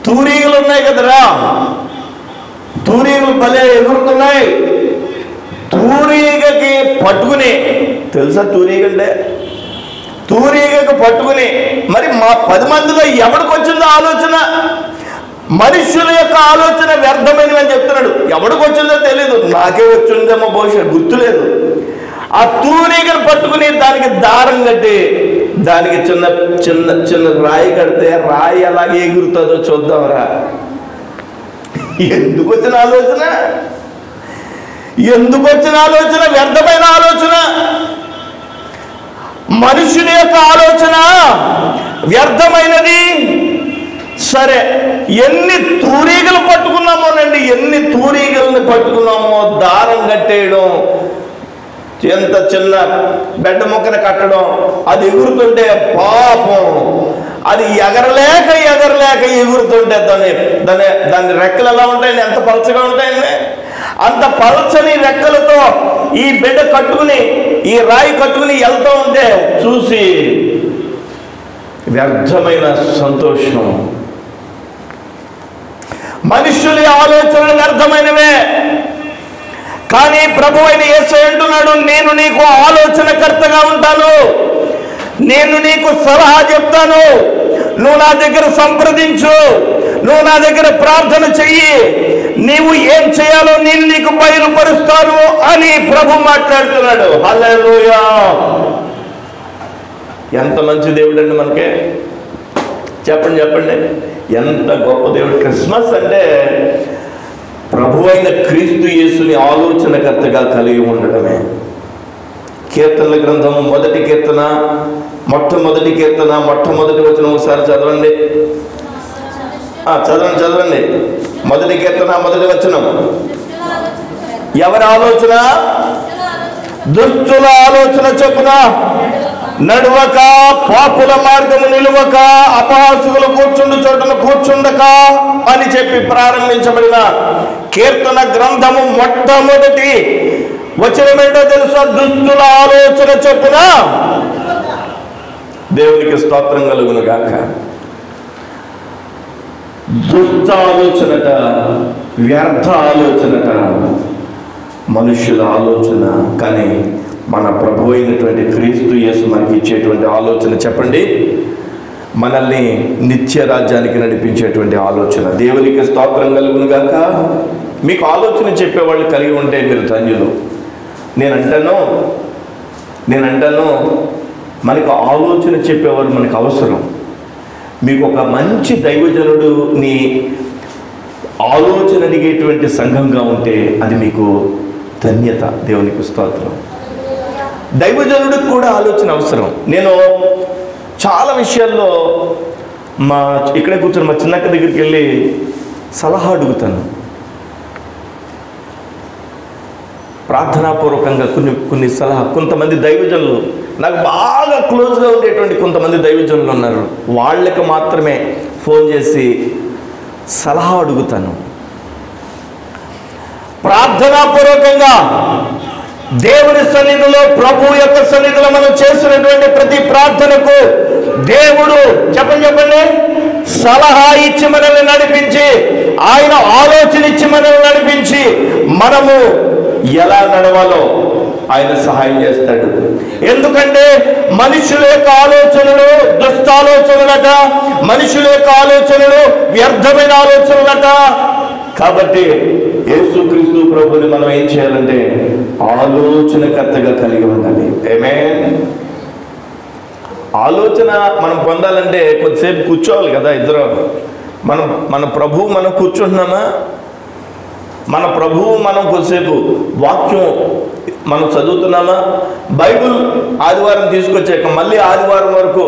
తూరీగలు ఉన్నాయి కదరా, తూరీగలు భలే ఎగురుతున్నాయి, తూరీగకి పట్టుకుని, తెలుసా తూరీగంటే? తూరీగకు పట్టుకుని, మరి మా 10 మందిలో ఎవరికి వచ్చిందో ఆలోచన? మనుషుల యొక్క ఆలోచన వ్యర్థమైనది అని చెప్తున్నాడు. ఎవరికి వచ్చిందో తెలీదు, నాకే వచ్చిందేమో బహుశా గుర్తులేదు. ఆ తూరీగను పట్టుకుని దానికి దారం కట్టి, దానికి చిన్న చిన్న చిన్న రాయి కడితే రాయి అలాగే ఎగురుతుందో చూద్దాంరా. ఎందుకు వచ్చిన ఆలోచన? ఎందుకు వచ్చిన ఆలోచన? వ్యర్థమైన ఆలోచన. మనుషుని యొక్క ఆలోచన వ్యర్థమైనది. సరే, ఎన్ని తూరీగలు పట్టుకున్నామోనండి, ఎన్ని తూరీగల్ని పట్టుకున్నామో, దారం కట్టేయడం, ఎంత చిన్న బెడ్డ ముక్కను కట్టడం, అది ఎగురుతుంటే పాపం అది ఎగరలేక ఎగురుతుంటే దాని రెక్కలు ఎలా ఉంటాయండి, ఎంత పలచగా ఉంటాయండి. అంత పలచని రెక్కలతో ఈ బిడ్డ కట్టుకుని, ఈ రాయి కట్టుకుని వెళ్తూ ఉంటే చూసి వ్యర్థమైన సంతోషం. మనుషుల ఆలోచనలు వ్యర్థమైనవే. కానీ ప్రభు అయిన యేసు అంటున్నాడు, నేను నీకు ఆలోచనకర్తగా ఉంటాను, నేను నీకు సలహా చెప్తాను, నువ్వు నా దగ్గర సంప్రదించు, నువ్వు నా దగ్గర ప్రార్థన చెయ్యి, నీవు ఏం చేయాలో నేను నీకు బయలుపరుస్తాను అని ప్రభు మాట్లాడుతున్నాడు. హల్లెలూయా. ఎంత మంచి దేవుడు అండి మనకి. చెప్పండి చెప్పండి, ఎంత గొప్ప దేవుడు. క్రిస్మస్ అంటే ప్రభు అయిన క్రీస్తు యేసుని ఆలోచనకర్తగా కలిగి ఉండడమే. కీర్తనల గ్రంథం 1వ కీర్తన, మొట్టమొదటి కీర్తన, మొట్టమొదటి వచనం ఒకసారి చదవండి. చదవండి. 1వ కీర్తన 1వ వచనం. ఎవరి ఆలోచన? దుష్టుల ఆలోచన చొప్పున నడువక, పాపుల మార్గము నిలువక, అపహాసుకులు కూర్చుండు చోటను కూర్చుండక అని చెప్పి ప్రారంభించబడిన కీర్తన గ్రంథము మొట్టమొదటి వచనం ఏంటో తెలుసా? దుష్టుల ఆలోచన చొప్పున. దేవునికి స్తోత్రం కలుగును గాక. దుష్ట ఆలోచనట, వ్యర్థ ఆలోచనట మనుషుల ఆలోచన. కానీ మన ప్రభు అయినటువంటి క్రీస్తు యేసు మనకి ఇచ్చేటువంటి ఆలోచన చెప్పండి, మనల్ని నిత్య రాజ్యానికి నడిపించేటువంటి ఆలోచన. దేవునికి స్తోత్రం కలుగును గాక. మీకు ఆలోచన చెప్పేవాళ్ళు కలిగి ఉంటే మీరు ధన్యులు. నేను అంటాను మనకు ఆలోచన చెప్పేవారు మనకు అవసరం. మీకు ఒక మంచి దైవజనుడు నీ ఆలోచన అడిగేటువంటి సంఘంగా ఉంటే అది మీకు ధన్యత. దేవునికి స్తోత్రం. దైవజనుడికి కూడా ఆలోచన అవసరం. నేను చాలా విషయాల్లో ఇక్కడే కూర్చొని మా చిన్నక్క దగ్గరికి వెళ్ళి సలహా అడుగుతాను. ప్రార్థనాపూర్వకంగా కొన్ని సలహా. కొంతమంది దైవజనులు నాకు బాగా క్లోజ్గా ఉండేటువంటి కొంతమంది దైవజనులు ఉన్నారు. వాళ్ళకి మాత్రమే ఫోన్ చేసి సలహా అడుగుతాను. ప్రార్థనాపూర్వకంగా దేవుని సన్నిధిలో, ప్రభు యొక్క సన్నిధిలో మనం చేసినటువంటి ప్రతి ప్రార్థనకు దేవుడు చెప్పండి సలహా ఇచ్చి మనల్ని నడిపించి, ఆయన ఆలోచన ఇచ్చి మనల్ని నడిపించి మనము ఎలా నడవాలో ఆయన సహాయం చేస్తాడు. ఎందుకంటే మనుషుల యొక్క ఆలోచనలు దుష్టాలోచనలట, మనుషుల యొక్క ఆలోచనలు వ్యర్థమైన ఆలోచనలట. కాబట్టి యేసుక్రీస్తు ప్రభుని మనం ఏం చేయాలంటే ఆలోచనకర్తగా కలిగి ఉండాలి. ఆమేన్. ఆలోచన మనం పొందాలంటే కొద్దిసేపు కూర్చోవాలి కదా ఇద్దరు. మన ప్రభువు మనం కూర్చుంటున్నామా? మన ప్రభువు మనం కొద్దిసేపు వాక్యం మనం చదువుతున్నామా? బైబిల్ ఆదివారం తీసుకొచ్చాక మళ్ళీ ఆదివారం వరకు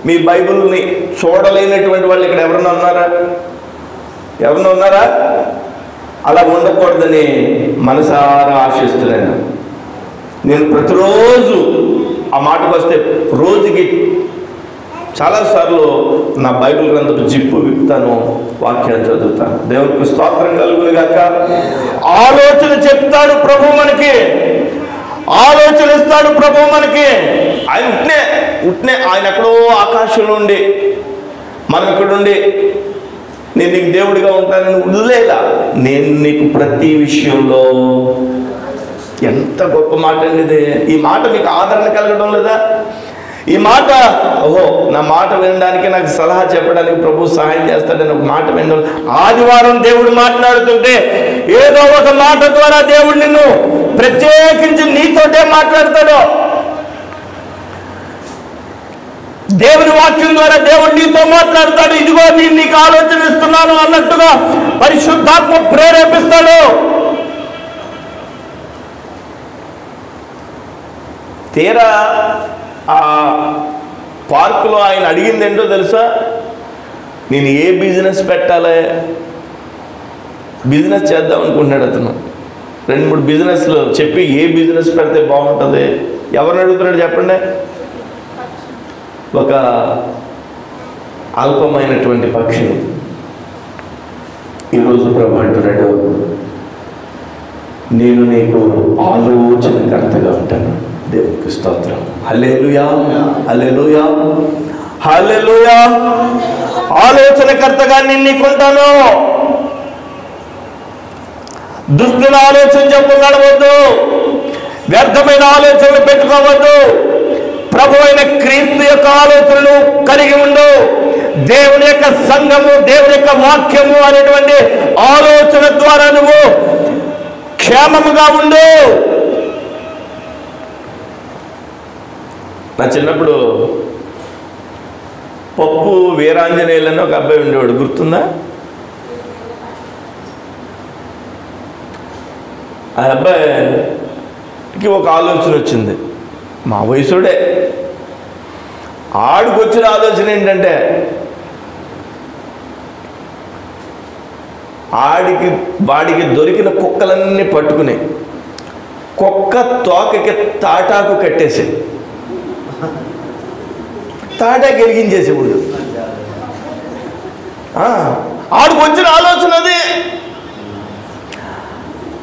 మీ బైబిల్ని చూడలేనటువంటి వాళ్ళు ఇక్కడ ఎవరన్నా ఉన్నారా? అలా ఉండకూడదని మనసారా ఆశిస్తున్నాను. నేను ప్రతిరోజు ఆ మాటకు వస్తే రోజుకి చాలాసార్లు నా బైబిల్ గ్రంథపు జిప్పు విప్పుతాను, వాక్యాన్ని చదువుతాను. దేవునికి స్తోత్రం కలుగును గాక. ఆలోచన చెప్తాడు ప్రభు మనకి, ఆలోచన ఇస్తాడు ప్రభు మనకి. ఆయన ఉట్నే ఆయన ఎక్కడో ఆకాశంలో ఉండి మనం ఇక్కడుండి నేను నీకు దేవుడిగా ఉంటానని వదిలేలా. నేను నీకు ప్రతి విషయంలో. ఎంత గొప్ప మాట అండి ఇది. ఈ మాట మీకు ఆదరణ కలగడం లేదా? ఈ మాట నా మాట వినడానికి, నాకు సలహా చెప్పడానికి ప్రభు సహాయం చేస్తాడని ఒక మాట వినడం. ఆదివారం దేవుడు మాట్లాడుతుంటే ఏదో ఒక మాట ద్వారా దేవుడు నిన్ను ప్రత్యేకించి నీతోటే మాట్లాడతాడు. దేవుని వాక్యం ద్వారా దేవుడు నీతో మాట్లాడతాడు. ఇదిగో నేను నీకు ఆలోచన ఇస్తున్నాను అన్నట్టుగా పరిశుద్ధాత్మ ప్రేరేపిస్తాడు. తీరా ఆ పార్కులో ఆయన అడిగింది ఏంటో తెలుసా? నేను ఏ బిజినెస్ పెట్టాలి, బిజినెస్ చేద్దాం అనుకుంటున్నాడు అతను. 2-3 బిజినెస్లు చెప్పి ఏ బిజినెస్ పెడితే బాగుంటుంది. ఎవరిని అడుగుతున్నాడు చెప్పండి? ఒక అల్పమైనటువంటి పక్షిని. ఈరోజు ప్రభు అంటున్నాడు, నేను నీకు ఆలోచనకర్తగా ఉంటాను. దేవునికి స్తోత్రం. హల్లెలూయా, హల్లెలూయా, హల్లెలూయా. ఆలోచనకర్తగా నేను నీకుంటాను. దుష్టుల ఆలోచన చెప్పు నడవద్దు, వ్యర్థమైన ఆలోచనలు పెట్టుకోవద్దు. ప్రభు అయిన క్రీస్తు యొక్క ఆలోచనలు కలిగి ఉండు. దేవుని యొక్క సంఘము, దేవుని యొక్క వాక్యము అనేటువంటి ఆలోచన ద్వారా నువ్వు క్షేమముగా ఉండు. నా చిన్నప్పుడు పప్పు వీరాంజనేయులని ఒక అబ్బాయి ఉండేవాడు, గుర్తుందా? ఆ అబ్బాయికి ఒక ఆలోచన వచ్చింది. మా వయసుడే. ఆడికి వచ్చిన ఆలోచన ఏంటంటే వాడికి దొరికిన కుక్కలన్నీ పట్టుకుని కుక్క తోకకి తాటాకు కట్టేసి తాటాకు వెలిగించేసేవాడు. ఆడికి వచ్చిన ఆలోచన అది.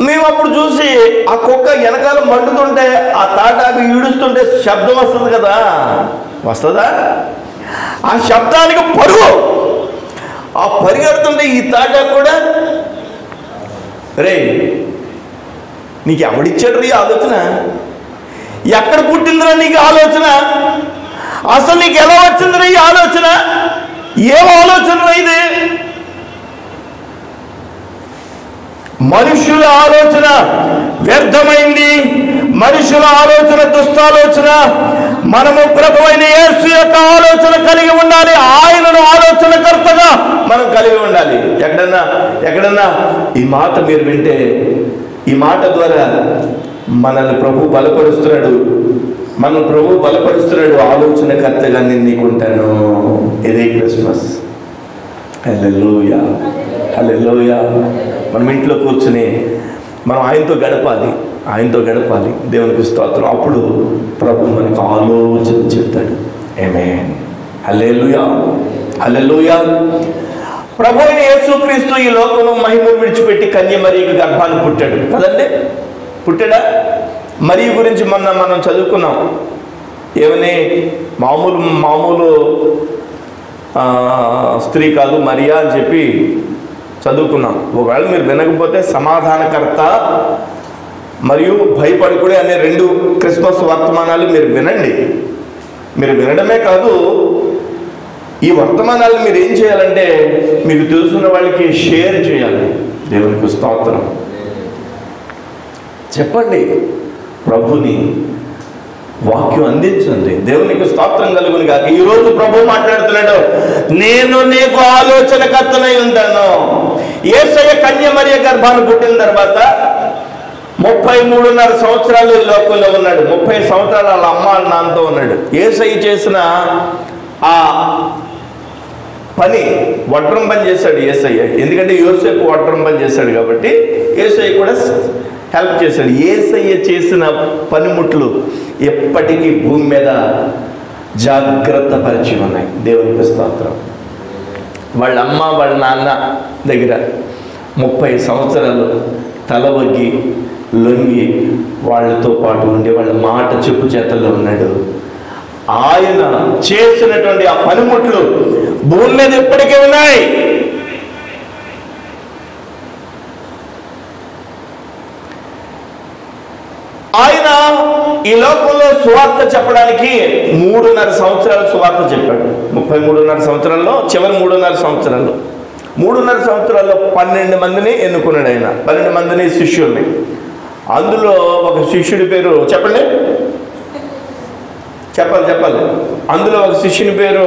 మేము అప్పుడు చూసి ఆ కుక్క వెనకాల మండుతుంటే ఆ తాటాకు ఈడుస్తుంటే శబ్దం వస్తుంది కదా, వస్తుందా? ఆ శబ్దానికి పరుగు. ఆ పరిగెడుతుంటే ఈ తాటాకు కూడా, రే నీకు ఎవడిచ్చాడు రీ ఆలోచన? ఎక్కడ పుట్టిందిరా నీకు ఆలోచన? అసలు నీకు ఎలా వచ్చిందిరా ఈ ఆలోచన? ఏం ఆలోచన ఇది? మనుషుల ఆలోచన వ్యర్థమైంది, మనుషుల ఆలోచన దుష్టాలోచన. మనము ప్రభువైన యేసు యొక్క ఆలోచన కలిగి ఉండాలి. ఆయనను ఆలోచనకర్తగా మనం కలిగి ఉండాలి. ఎక్కడన్నా ఈ మాట మీరు వింటే, ఈ మాట ద్వారా మనల్ని ప్రభు బలపరుస్తున్నాడు. మన ప్రభు బలపరుస్తున్నాడు. ఆలోచనకర్తగా నేను నీకుంటాను. ఇదే క్రిస్మస్. హల్లెలూయా, హల్లెలూయా. మనం ఇంట్లో కూర్చుని మనం ఆయనతో గడపాలి. దేవునికి స్తోత్రం. అప్పుడు ప్రభు మనకు ఆలోచన చెప్తాడు. ఆమేన్. హల్లెలూయా, హల్లెలూయా. ప్రభు అయిన యేసుక్రీస్తు ఈ లోకంలో మహిమను విడిచిపెట్టి కన్య మరియకు గర్భాన్ని పుట్టాడు కదండి. పుట్టాడా? మరియ గురించి మొన్న మనం చదువుకున్నాం. ఏమని? మామూలు స్త్రీ కాదు మరియా అని చెప్పి చదువుకున్నాం. ఒకవేళ మీరు వినకపోతే సమాధానకర్త మరియు భయపడుకుడే అనే 2 క్రిస్మస్ వర్తమానాలు మీరు వినండి. మీరు వినడమే కాదు, ఈ వర్తమానాలు మీరు ఏం చేయాలంటే మీకు తెలుసున్న వాళ్ళకి షేర్ చేయాలి. దేవునికి స్తోత్రం. చెప్పండి, ప్రభుని వాక్యం అందించండి. దేవునికి స్తోత్రం కలుగును గాక. ఈరోజు ప్రభు మాట్లాడుతున్నాడు, నేను నీకు ఆలోచనకర్తనై ఉంటాను. యేసయ్య కన్య మరియ గర్భాన్ని పుట్టిన తర్వాత 33.5 సంవత్సరాలు ఈ లోకంలో ఉన్నాడు. 30 సంవత్సరాలు వాళ్ళ అమ్మ నాన్నతో ఉన్నాడు. యేసయ్య చేసిన ఆ పని వడ్రం పని చేశాడు యేసయ్య. ఎందుకంటే యోసేపు వడ్రం పని చేశాడు కాబట్టి యేసయ్య కూడా హెల్ప్ చేశాడు. యేసయ్య చేసిన పనిముట్లు ఎప్పటికీ భూమి మీద జాగ్రత్త పరిచి ఉన్నాయి. దేవునికి స్తోత్రం. వాళ్ళ అమ్మ వాళ్ళ నాన్న దగ్గర 30 సంవత్సరాలు తల వగ్గి లొంగి వాళ్ళతో పాటు ఉండి వాళ్ళ మాట చెప్పు చేతల్లో ఉన్నాడు. ఆయన చేసినటువంటి ఆ పనిముట్లు భూమి మీద ఎప్పటికీ ఉన్నాయి. ఆయన ఈ లోకంలో సువార్త చెప్పడానికి 3.5 సంవత్సరాలు సువార్త చెప్పాడు. 33.5 సంవత్సరాల్లో చివరి 3.5 సంవత్సరాల్లో 12 మందిని ఎన్నుకున్నాడు ఆయన. 12 మందిని శిష్యుల్ని. అందులో ఒక శిష్యుడి పేరు చెప్పండి, చెప్పాలి. అందులో ఒక శిష్యుని పేరు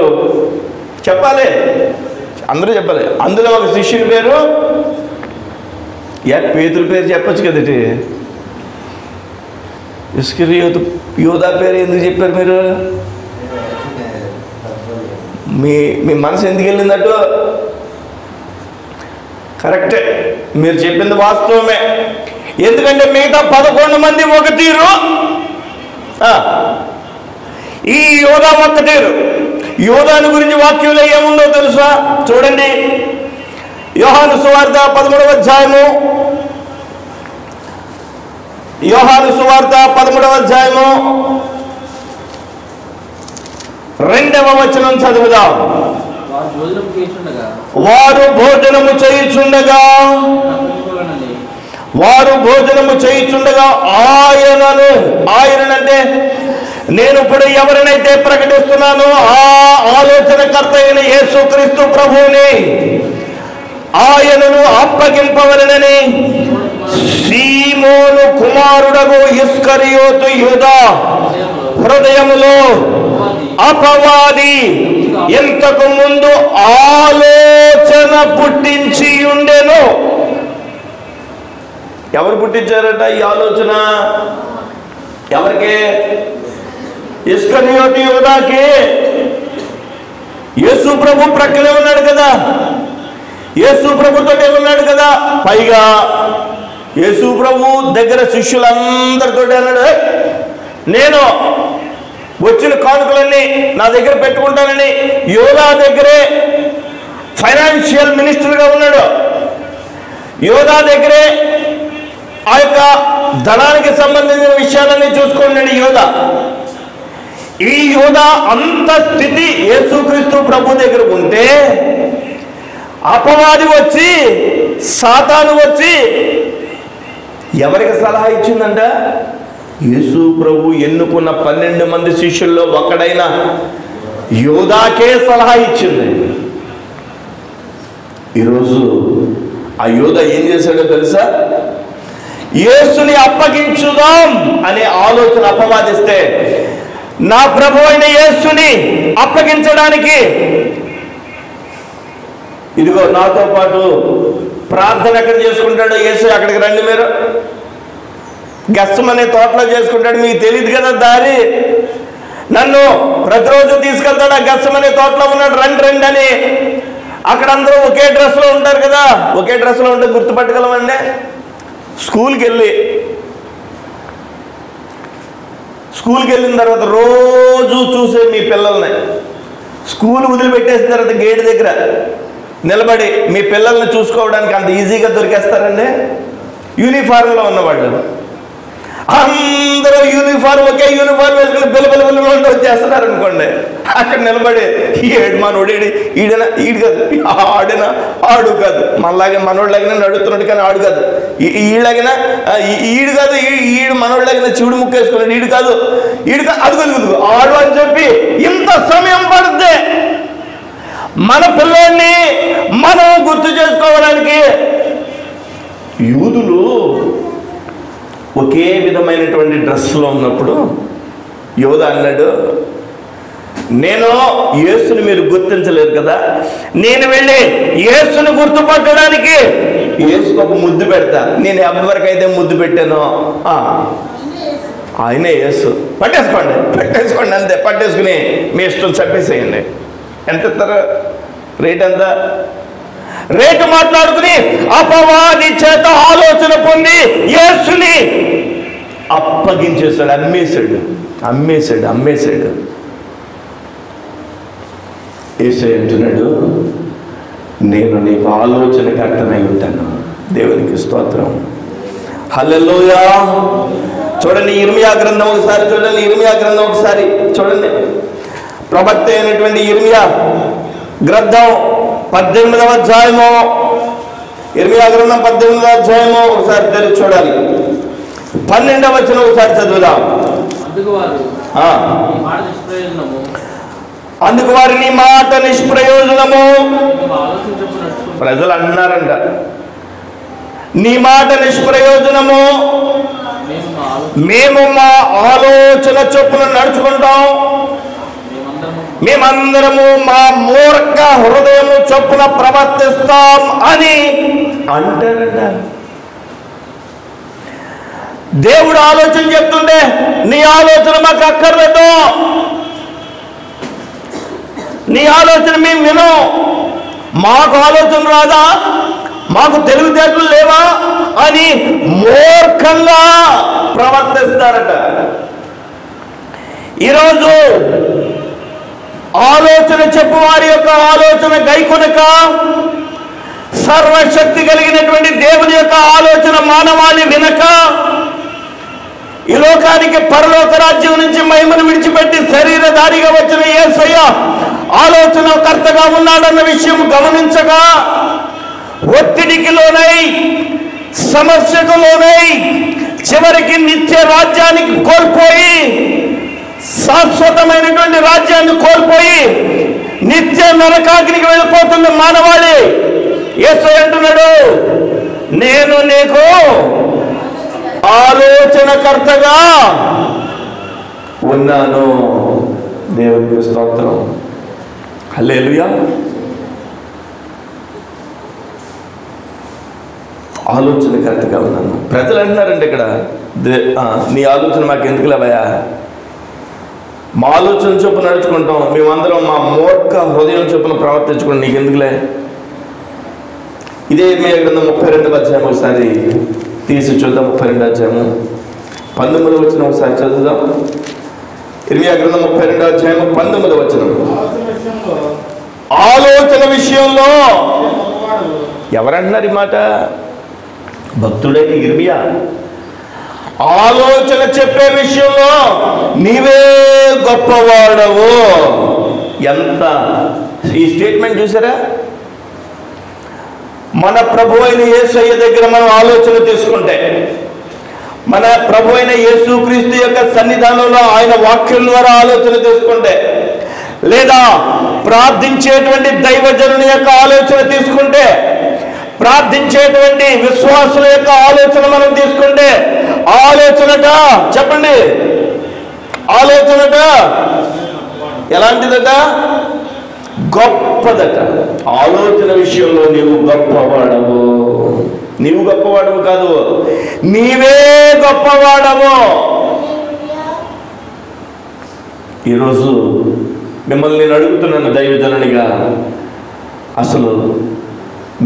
చెప్పాలి, అందరూ చెప్పాలి. అందులో ఒక శిష్యుని పేరు పేతురు పేరు చెప్పచ్చు కదండి. ఇస్కరియోతు యోధా పేరు ఎందుకు చెప్పారు మీరు? మీ మనసు ఎందుకు వెళ్ళిందట్టు? కరెక్టే, మీరు చెప్పింది వాస్తవమే. ఎందుకంటే మిగతా 11 మంది ఒక తీరు, ఈ యోధా ఒక్క తీరు. యోధాని గురించి వాక్యంలో ఏముందో తెలుసా? చూడండి, యోహాను సువార్త 13వ అధ్యాయము, యోహాను సువార్త 13వ అధ్యాయము 2వ వచనం చదువుదాం. వారు భోజనము చేయుచుండగా ఆయనంటే నేను ఇప్పుడు ఎవరినైతే ప్రకటిస్తున్నానో ఆ ఆలోచనకర్త అయిన యేసుక్రీస్తు ప్రభువుని ఆయనను అప్పగింపవలెనని సీమోను కుమారుడగు ఇస్కరియోతు యూదా హృదయములో అపవాది ఇంతకు ముందు ఆలోచన పుట్టించి ఉండెను. ఎవరు పుట్టించారట ఈ ఆలోచన? ఎవరికి? ఇస్కరియోతు యూదాకి. యేసు ప్రభు ప్రక్కనే ఉన్నాడు కదా, యేసు ప్రభుతో ఉన్నాడు కదా. పైగా యేసు ప్రభు దగ్గర శిష్యులందరితో అన్నాడు, నేను వచ్చిన కానుకలన్నీ నా దగ్గర పెట్టుకుంటానని. యోధా దగ్గరే ఫైనాన్షియల్ మినిస్టర్గా ఉన్నాడు. యోధా దగ్గరే ఆ యొక్క ధనానికి సంబంధించిన విషయాలన్నీ చూసుకున్నాడు యోధా. ఈ యోధా అంత స్థితి యేసుక్రీస్తు ప్రభు దగ్గర ఉంటే అపవాది వచ్చి, సాతాను వచ్చి ఎవరికి సలహా ఇచ్చిందంట? యేసు ప్రభు ఎన్నుకున్న 12 మంది శిష్యుల్లో ఒకడైన యోధాకే సలహా ఇచ్చింది. ఈరోజు ఆ యోధ ఏం చేశాడో తెలుసా? యేసుని అప్పగించుదాం అనే ఆలోచన అపవాదిస్తే, నా ప్రభు అయిన యేసుని అప్పగించడానికి ఇదిగో నాతో పాటు ప్రార్థన ఎక్కడ చేసుకుంటాడో యేసు అక్కడికి రండి, మీరు గెస్సమనే తోటలో చేసుకుంటాడు, మీకు తెలియదు కదా దారి, నన్ను ప్రతిరోజు తీసుకెళ్తాడు, ఆ గెస్సమనే తోటలో ఉన్నాడు, రండి రండి అని. అక్కడ అందరూ ఒకే డ్రెస్లో ఉంటారు కదా, ఒకే డ్రెస్లో ఉంటే గుర్తుపట్టగలమండి. స్కూల్కి వెళ్ళిన తర్వాత రోజు చూసే మీ పిల్లల్ని స్కూల్ వదిలిపెట్టేసిన తర్వాత గేట్ దగ్గర నిలబడి మీ పిల్లల్ని చూసుకోవడానికి అంత ఈజీగా దొరికేస్తారండి? యూనిఫారంలో ఉన్నవాళ్ళు అందరూ ఒకే యూనిఫార్మ్ వేసుకుని పిల్లలు వచ్చేస్తున్నారు అనుకోండి, అక్కడ నిలబడి ఏడు మనోడు ఈడనా ఈడు కాదు, ఆడినా ఆడు కాదు, మనలాగే మనోళ్ళగినా నడుస్తున్నాడు కానీ ఆడు కాదు, ఈళ్ళగినా ఈడు కాదు, ఈడు మనోళ్ళగినా చివుడు ముక్క వేసుకున్నాడు, ఈడు కాదు అదుగు ఆడు అని చెప్పి ఇంత సమయం పడుతుంది మన పిల్లోడిని మనం గుర్తు చేసుకోవడానికి. యూదులు ఒకే విధమైనటువంటి డ్రెస్లో ఉన్నప్పుడు యోధ అన్నాడు, నేను యేసుని మీరు గుర్తించలేరు కదా, నేను వెళ్ళి యేసుని గుర్తుపట్టడానికి యేసుకు ఒక ముద్దు పెడతా. నేను ఎవరికైతే ముద్దు పెట్టానో ఆయనే యేసు. పట్టేసుకోండి అంతే, పట్టేసుకుని మీ ఇష్టం చంపేసేయండి. ఎంత ఇస్తారు? రేట్ ఎంత? రేటు మాట్లాడుకుని అపవాది చేత ఆలోచన పొంది యేసుని అప్పగించేశాడు, అమ్మేశాడు. యేసు అంటున్నాడు, నేను నీకు ఆలోచనకర్తనై ఉంటాను. దేవునికి స్తోత్రం, హల్లెలూయా. చూడండి ఇర్మియా గ్రంథం ఒకసారి చూడండి. ప్రవక్త అయినటువంటి ఇర్మియా గ్రంథం 18వ అధ్యాయము, ఇర్మియా గ్రంథం 18వ అధ్యాయము ఒకసారి తెరిచి చూడాలి. 12వ వచనం ఒకసారి చదువుదాం. అందుకు వారి నీ మాట నిష్ప్రయోజనము. ప్రజలు అన్నారంట, నీ మాట నిష్ప్రయోజనము, మేము మా ఆలోచన చొప్పున నడుచుకుంటాం, మేమందరము మా మూర్ఖ హృదయము చొప్పున ప్రవర్తిస్తాం అని అంటారంట. దేవుడు ఆలోచన చెప్తుంటే నీ ఆలోచన మాకు అక్కర్లేదు, నీ ఆలోచన మేము వినం, మాకు ఆలోచన రాదా, మాకు తెలివితేటలు లేవా అని మూర్ఖంగా ప్రవర్తిస్తారట. ఈరోజు ఆలోచన చెప్పు వారి యొక్క ఆలోచన గైకొనక సర్వశక్తి కలిగినటువంటి దేవుని యొక్క ఆలోచన మానవాన్ని వినక ఈ లోకానికి పరలోక రాజ్యం నుంచి మహిమను విడిచిపెట్టి శరీరధారిగా వచ్చిన యేసయ్య ఆలోచనకర్తగా ఉన్నాడన్న విషయం గమనించగా ఒత్తిడికి లోనై, సమస్యకు లోనై, చివరికి నిత్య రాజ్యానికి కోల్పోయి, శాశ్వతమైనటువంటి రాజ్యాన్ని కోల్పోయి నిత్య నరకాగ్నికి వెళ్ళిపోతున్న మానవాళి యేసు అంటున్నాడు, నేను నీకు ఆలోచనకర్తగా ఉన్నాను. దేవునికి స్తోత్రం, హల్లెలూయా. ఆలోచనకర్తగా ఉన్నాను. ప్రజలు అంటున్నారండి ఇక్కడ, నీ ఆలోచన మాకు ఎందుకు లేవయా, మా ఆలోచన చొప్పున నడుచుకుంటాం, మేమందరం మా మూర్ఖ హృదయం చొప్పున ప్రవర్తించుకుంటాం, నీకు ఎందుకులే. ఇదే ఇర్మియా గ్రంథం 32వ అధ్యాయం ఒకసారి తీసి చూద్దాం. 32వ అధ్యాయము 19వ వచనం ఒకసారి చదువుదాం. ఇర్మియా గ్రంథం 32వ అధ్యాయము 19వ వచనం. ఆలోచన విషయంలో ఎవరంటున్నారు ఈ మాట? భక్తుడైన ఇర్మియా. ఆలోచన చెప్పే విషయంలో నీవే గొప్పవాడవు. ఎంత ఈ స్టేట్మెంట్ చూసారా? మన ప్రభు అయిన యేసయ్య దగ్గర మనం ఆలోచన తీసుకుంటే మన ప్రభు అయిన యేసుక్రీస్తు యొక్క సన్నిధానంలో ఆయన వాక్యం ద్వారా ఆలోచన తీసుకుంటే, లేదా ప్రార్థించేటువంటి దైవజనుని యొక్క ఆలోచన తీసుకుంటే, ప్రార్థించేటువంటి విశ్వాసుల యొక్క ఆలోచన మనం తీసుకుంటే, ఆలోచనట చెప్పండి, ఆలోచనట ఎలాంటిదట? గొప్పదట. ఆలోచన విషయంలో నీవు గొప్పవాడవు. నీవు గొప్పవాడవు కాదు, నీవే గొప్పవాడవు. ఈరోజు మిమ్మల్ని నేను అడుగుతున్నాను దైవజనునిగా, అసలు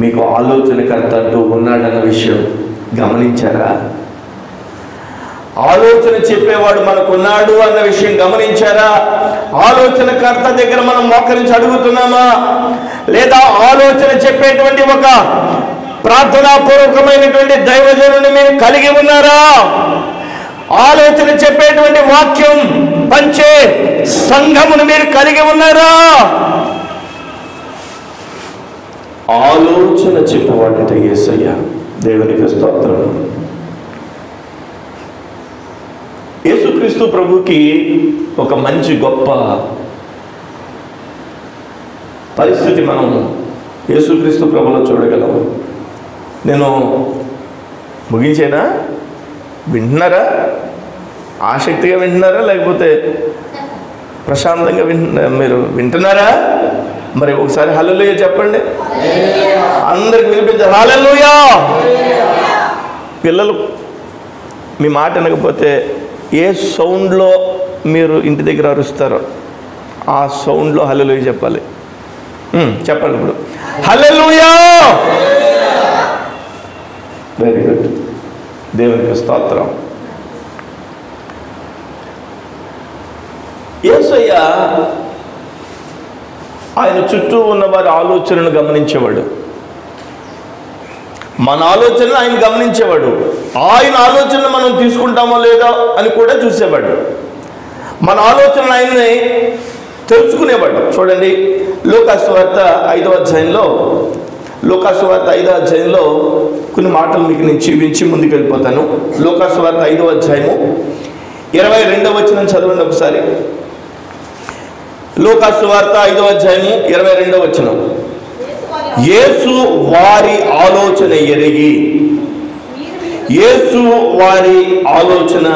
మీకు ఆలోచనకర్త అంటూ ఉన్నాడన్న విషయం గమనించారా? ఆలోచన చెప్పేవాడు మనకున్నాడు అన్న విషయం గమనించారా? ఆలోచనకర్త దగ్గర మనం మోకరించి అడుగుతున్నామా? లేదా ఆలోచన చెప్పేటువంటి ఒక ప్రార్థనాపూర్వకమైనటువంటి దైవజనుని మీరు కలిగి ఉన్నారా? ఆలోచన చెప్పేటువంటి వాక్యం పంచే సంఘమును మీరు కలిగి ఉన్నారా? ఆలోచన చెప్పేవాడట యేసయ్య. దేవునికి స్తోత్రం. యేసుక్రీస్తు ప్రభుకి ఒక మంచి గొప్ప పరిస్థితి మనం యేసుక్రీస్తు ప్రభులో చూడగలం. నేను ముగించేనా? వింటున్నారా? ఆసక్తిగా వింటున్నారా లేకపోతే ప్రశాంతంగా మీరు వింటున్నారా? మరి ఒకసారి హల్లెలూయా చెప్పండి. అందరికి వినిపించాలి హల్లెలూయా. పిల్లలు మీ మాట వినకపోతే ఏ సౌండ్లో మీరు ఇంటి దగ్గర అరుస్తారో ఆ సౌండ్లో హల్లెలూయా చెప్పాలి. చెప్పండి ఇప్పుడు హల్లెలూయా. Very good. దేవునికి స్తోత్రం. యేసయ్య ఆయన చుట్టూ ఉన్న వారి ఆలోచనను గమనించేవాడు. మన ఆలోచనలు ఆయన గమనించేవాడు. ఆయన ఆలోచనలు మనం తీసుకుంటామో లేదో అని కూడా చూసేవాడు. మన ఆలోచనలు ఆయన్ని తెలుసుకునేవాడు. చూడండి లూకాసు వార్త 5వ అధ్యాయంలో, లూకాసు వార్త 5వ అధ్యాయంలో కొన్ని మాటలు మీకు నేను చూపించి ముందుకు వెళ్ళిపోతాను. లూకాసు వార్త 5వ అధ్యాయము 22వ వచనం చదవండి ఒకసారి. లూకాసు వార్త 5వ అధ్యాయము 22వ వచనం. యేసు వారి ఆలోచన ఎరిగి, యేసు వారి ఆలోచన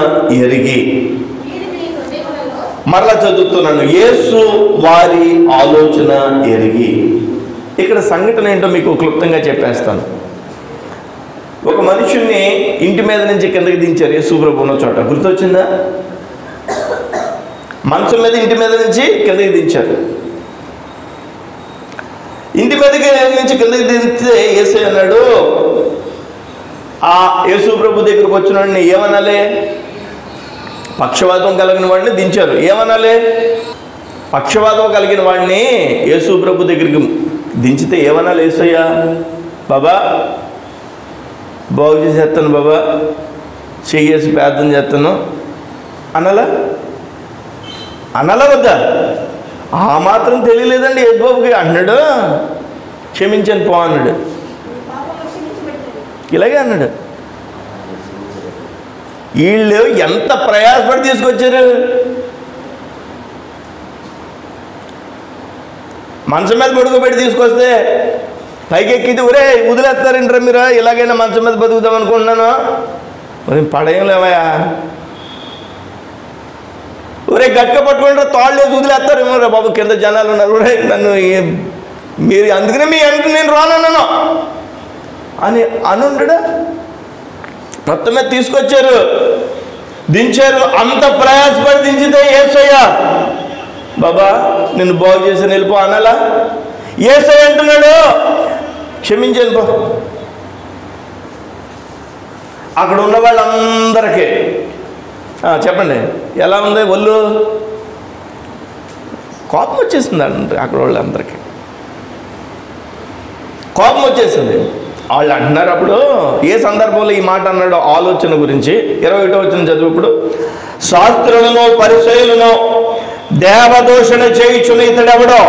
ఎరిగి. మరలా చదువుతున్నాను, యేసు వారి ఆలోచన ఎరిగి. ఇక్కడ సంఘటన ఏంటో మీకు క్లుప్తంగా చెప్పేస్తాను. ఒక మనుషుల్ని ఇంటి మీద నుంచి కిందకి దించారు యేసు ప్రభు ఉన్న చోట. గుర్తొచ్చిందా? మంచం మీద ఇంటి మీద నుంచి కిందకి దించారు. ఇంటి మీదకి నుంచి కిందకి దించితే యేసు అన్నాడు, ఆ యేసు ప్రభు దగ్గరకు వచ్చిన వాడిని ఏమనాలి? పక్షవాతం కలిగిన వాడిని దించారు. ఏమనాలి? పక్షవాతం కలిగిన వాడిని యేసు ప్రభు దగ్గరికి దించితే ఏమనాలి? యేసయ్య బాబా బాగు చేసేస్తాను, బాబా చెయ్యేసి ప్రార్థన చేస్తాను అనాలా? అనాలా వద్దా? ఆ మాత్రం తెలియలేదండి యేసుబాబుకి. అన్నాడు క్షమించాను పో అన్నాడు. ఇలాగే అన్నాడు. వీళ్ళు ఎంత ప్రయాసపడి తీసుకొచ్చారు. మంచం మీద పడుకోబెట్టి తీసుకొస్తే పైకి ఎక్కితే ఒరే వదిలేస్తారంటారా మీరు? ఇలాగైనా మంచం మీద బతుకుదాం అనుకుంటున్నాను. మరి పడేయం లేవయా, ఒరే గట్టిగా పట్టుకుంటారు, తాళ్ళు వేసి వదిలేస్తారు ఏమో రా బాబు, కింద జనాలు ఉన్నారు, ఒరే నన్ను మీరు అందుకనే మీ వెంట నేను రానన్నాను అని అనుండడా. మొత్తం మీద తీసుకొచ్చారు, దించారు. అంత ప్రయాసపడి దించితే యేసయ్య బాబా నిన్ను బాగు చేసి వెళ్ళిపో అనాలా? యేసయ్య అంటున్నాడు క్షమించాను పో. అక్కడ ఉన్న వాళ్ళందరికీ చెప్పండి ఎలా ఉంది ఒళ్ళు? కోపం వచ్చేసింది అండి. అక్కడ వాళ్ళందరికీ కోపం వచ్చేసింది. వాళ్ళు అంటున్నారు అప్పుడు ఏ సందర్భంలో ఈ మాట అన్నాడో ఆలోచన గురించి. 21వ వచనం చదువుప్పుడు, శాస్త్రులను పరిచయులను దేవదూషణ చేయుచున్న ఇతడెవడో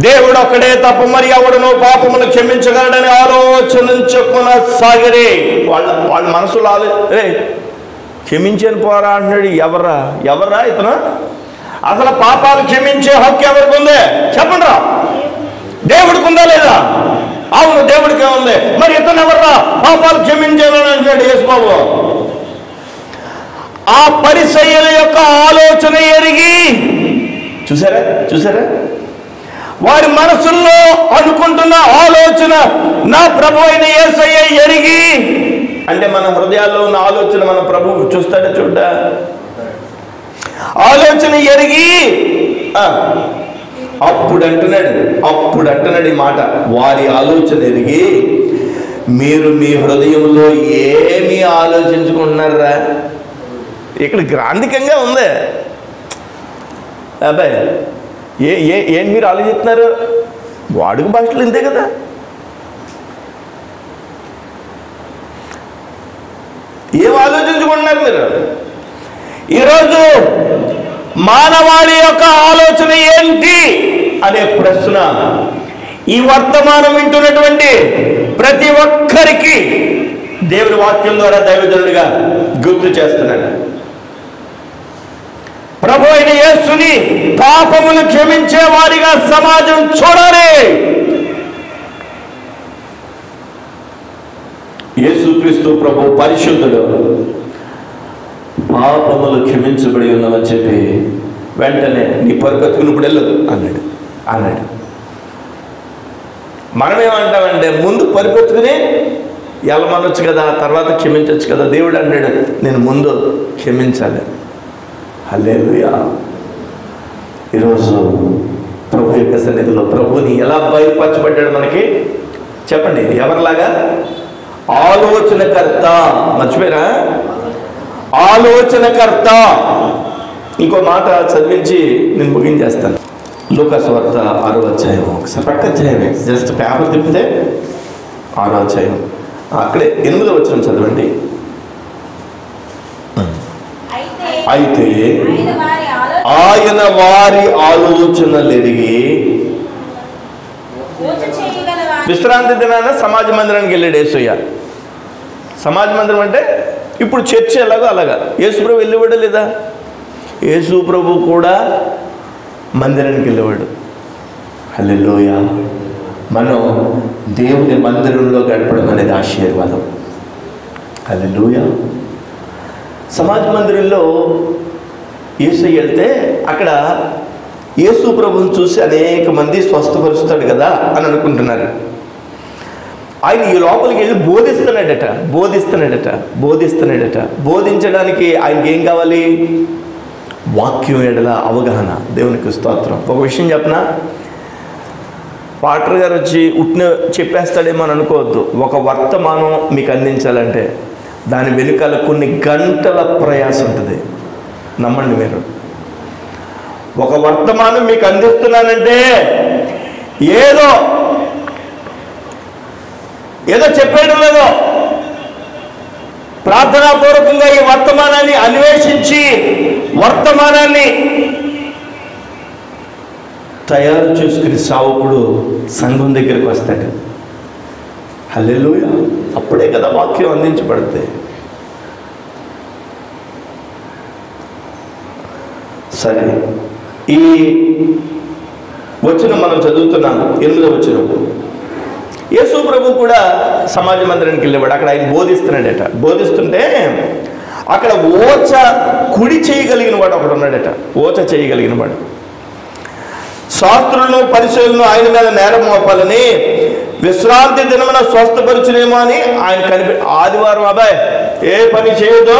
దేవుడు ఒక్కడే తప్ప మరి ఎవడను పాపమును క్షమించగలడని ఆలోచన సాగిరే. వాళ్ళ మనసులో క్షమించని పోరా అంటున్నాడు. ఎవర్రా ఇతను? అసలు పాపాలు క్షమించే హక్కు ఎవరికి ఉంది చెప్పండి రా? దేవుడికి ఉందా లేదా? అవును, దేవుడికే ఉంది. మరి ఇతను ఎవర్రా పాపాలు క్షమించాలని అంటున్నాడు యేసుబాబు? ఆ పరిసయ్యుల యొక్క ఆలోచన ఎరిగి చూసారా వారి మనసుల్లో అనుకుంటున్న ఆలోచన నా ప్రభు అయిన యేసయ్య ఎరిగి, అంటే మన హృదయాల్లో ఉన్న ఆలోచన మన ప్రభువు చూస్తాడా చూడ్డా? ఆలోచన ఎరిగి అప్పుడు అంటున్నాడు ఈ మాట, వారి ఆలోచన ఎరిగి మీరు మీ హృదయంలో ఏమి ఆలోచించుకుంటున్నారా? ఇక్కడ గ్రాంధికంగా ఉంది. అబ్బాయి ఏం మీరు ఆలోచిస్తున్నారు? వాడుక భాషలు ఇంతే కదా. ఏం ఆలోచించుకుంటున్నారు మీరు? ఈరోజు మానవాళి యొక్క ఆలోచన ఏంటి అనే ప్రశ్న ఈ వర్తమానం వింటున్నటువంటి ప్రతి ఒక్కరికి దేవుని వాక్యం ద్వారా దైవజనుడిగా గుర్తు చేస్తున్నాడు. ప్రభు అయిన యేసుని పాపములు క్షమించే వారిగా సమాజం చూడాలి. యేసుక్రీస్తు ప్రభు పరిశుద్ధుడు, పాపములు క్షమించబడి ఉన్నామని చెప్పి వెంటనే నీ పరుగెత్తుకున్నప్పుడు వెళ్ళు అన్నాడు. మనమేమంటామంటే ముందు పరుగెత్తుకుని వెళ్ళమనొచ్చు కదా, తర్వాత క్షమించవచ్చు కదా. దేవుడు అన్నాడు నేను ముందు క్షమించాలి. హల్లెలూయా. ఈరోజు ప్రభు యొక్క సన్నిధిలో ప్రభుని ఎలా బయలుపరచబడ్డాడు మనకి చెప్పండి? ఎవరిలాగా? ఆలోచనకర్త. మర్చిపోయారా? ఆలోచనకర్త. ఇంకో మాట చదివించి నేను ముగించేస్తాను. లూకాసు వార్త 6వ అధ్యాయం, ఒకసారి పక్క అధ్యాయమే, జస్ట్ పేపర్ తిప్పితే 6వ అధ్యాయం, అక్కడే 8వ వచనం చదవండి. అయితే ఆయన వారి ఆలోచనలు ఎరిగి విశ్రాంతి దినాన సమాజ మందిరానికి వెళ్ళాడు యేసయ్య. సమాజ మందిరం అంటే ఇప్పుడు చర్చ్ ఎలాగో అలాగా. యేసు ప్రభు వెళ్ళేవాడు లేదా? యేసు ప్రభు కూడా మందిరానికి వెళ్ళేవాడు. హల్లెలూయా. మనం దేవుని మందిరంలో గడపడం అనేది ఆశీర్వాదం. హల్లెలూయా. సమాజ మందిరంలో యేసయ్య వెళ్తే అక్కడ యేసు ప్రభువుని చూసి అనేక మంది స్వస్థపరుస్తాడు కదా అని అనుకుంటున్నారు. ఆయన ఈ లోపలికి వెళ్ళి బోధిస్తున్నాడట. బోధించడానికి ఆయనకి ఏం కావాలి? వాక్యం ఎడల అవగాహన. దేవునికి స్తోత్రం. ఒక విషయం చెప్పనా, పాటర్ గారు వచ్చి ఉట్టిన చెప్పేస్తాడేమో అని అనుకోవద్దు. ఒక వర్తమానం మీకు అందించాలంటే దాని వెనుకాల కొన్ని గంటల ప్రయాస ఉంటుంది. నమ్మండి మీరు. ఒక వర్తమానం మీకు అందిస్తున్నానంటే ఏదో చెప్పేయడం లేదో, ప్రార్థనాపూర్వకంగా ఈ వర్తమానాన్ని అన్వేషించి వర్తమానాన్ని తయారు చేసుకుని సావుకుడు సంఘం దగ్గరికి వస్తాడు. హల్లెలూయా. అప్పుడే కదా వాక్యం అందించబడితే. సరే, ఈ వచనం మనం చదువుతున్నాము, 8వ వచనం. యేసు ప్రభు కూడా సమాజ మందిరానికి వెళ్ళేవాడు. అక్కడ ఆయన బోధిస్తుంటే అక్కడ కుడి చేయగలిగిన వాడు ఒకడు ఉన్నాడట. చేయగలిగిన వాడు. శాస్త్రులను పరిశీలనను ఆయన మీద నేరం మోపాలని, విశ్రాంతి దినమున స్వస్థపరచునేమో అని ఆయన ఆదివారం అబ్బాయి ఏ పని చేయదో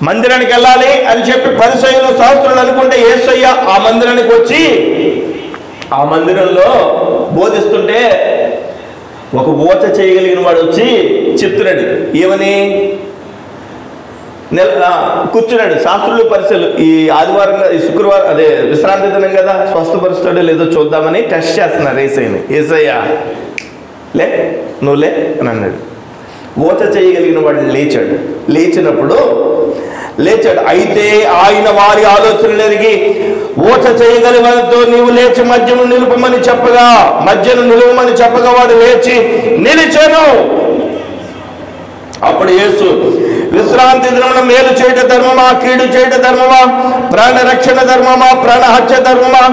మందిరానికి వెళ్ళాలి అని చెప్పి పరిసయ్యులు శాస్త్రులు అనుకుంటే యేసయ్య ఆ మందిరానికి వచ్చి ఆ మందిరంలో బోధిస్తుంటే ఒక చేయగలిగిన వాడు వచ్చి చెప్తున్నాడు. ఏమని? కూర్చున్నాడు. శాస్త్రులు పరిశీలు ఈ ఆదివారం ఈ శుక్రవారం అదే విశ్రాంతి దినం కదా, స్వస్థపరుస్తాడో లేదో చూద్దామని టెస్ట్ చేస్తున్నారు యేసయ్య. నువ్వు లే అని అన్నాడు. చేయగలిగిన వాడు లేచినప్పుడు లేచాడు. అయితే ఆయన వారి ఆలోచనలు ఎరిగి ఊచ చేయగలి వారితో నీవు లేచి మధ్యను నిలుపమని చెప్పగా, మధ్యను నిలువమని చెప్పగా వాడు లేచి నిలిచాను. అప్పుడు యేసు, విశ్రాంతి దినమున మేలు చేయట ధర్మమా, కీడు చేయట ధర్మమా, ప్రాణ రక్షణ ధర్మమా, ప్రాణ హత్య ధర్మమా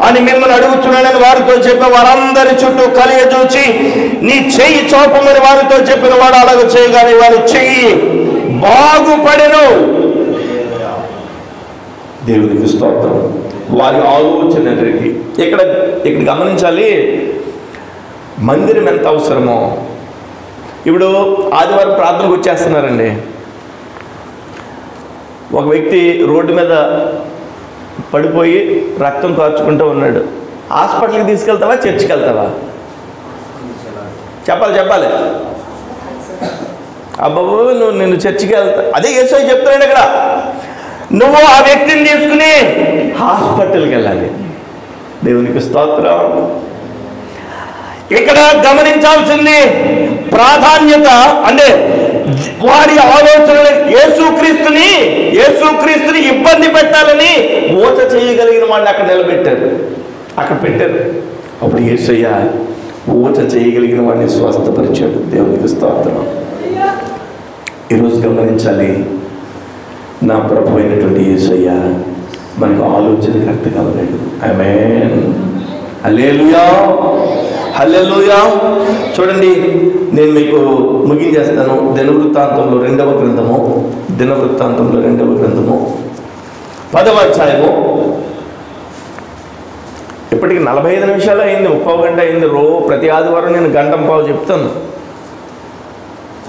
అని మిమ్మల్ని అడుగుతున్నానని వారితో చెప్పి వారందరి చుట్టూ కలియజూచి నీ చెయ్యి చూపమని వారితో చెప్పిన వాడు అలాగ చేయగానే వారి చెయ్యి బాగుపడెను. దేవునికి స్తోత్రం. వారి ఆలోచన ఇక్కడ గమనించాలి, మందిరం ఎంత అవసరమో. ఇప్పుడు ఆదివారం ప్రార్థనకు వచ్చేస్తున్నారండి. ఒక వ్యక్తి రోడ్డు మీద పడిపోయి రక్తం కార్చుకుంటూ ఉన్నాడు. హాస్పిటల్కి తీసుకెళ్తావా, చర్చికి వెళ్తావా? చెప్పాలి. అబ్బాబు నిన్ను చర్చికి వెళ్తా, అదే యేసు చెప్తున్నాడు ఇక్కడ. నువ్వు ఆ వ్యక్తిని తీసుకుని హాస్పిటల్కి వెళ్ళాలి. దేవునికి స్తోత్రం. ఇక్కడ గమనించాల్సింది ప్రాధాన్యత, అంటే వారి ఆలోచనలు యేసుక్రీస్తుని ఇబ్బంది పెట్టాలని ఊచ చేయగలిగిన వాడిని అక్కడ నిలబెట్టారు, అక్కడ పెట్టారు. అప్పుడు యేసయ్య ఊచ చేయగలిగిన వాడిని స్వస్థపరిచాడు. దేవునికి స్తోత్రం. ఈరోజు గమనించాలి, నా ప్రభు అయినటువంటి యేసయ్య మనకు ఆలోచనకర్త కావలేడు. ఆమేన్. హల్లెలూయా, హల్లెలూయా. చూడండి, నేను మీకు ముగించేస్తాను. దినవృత్తాంతంలో రెండవ గ్రంథము 10వ అధ్యాయము. ఇప్పటికి 45 నిమిషాలు అయింది, 30 గంట అయింది. ప్రతి ఆదివారం నేను గంటం పావు చెప్తాను.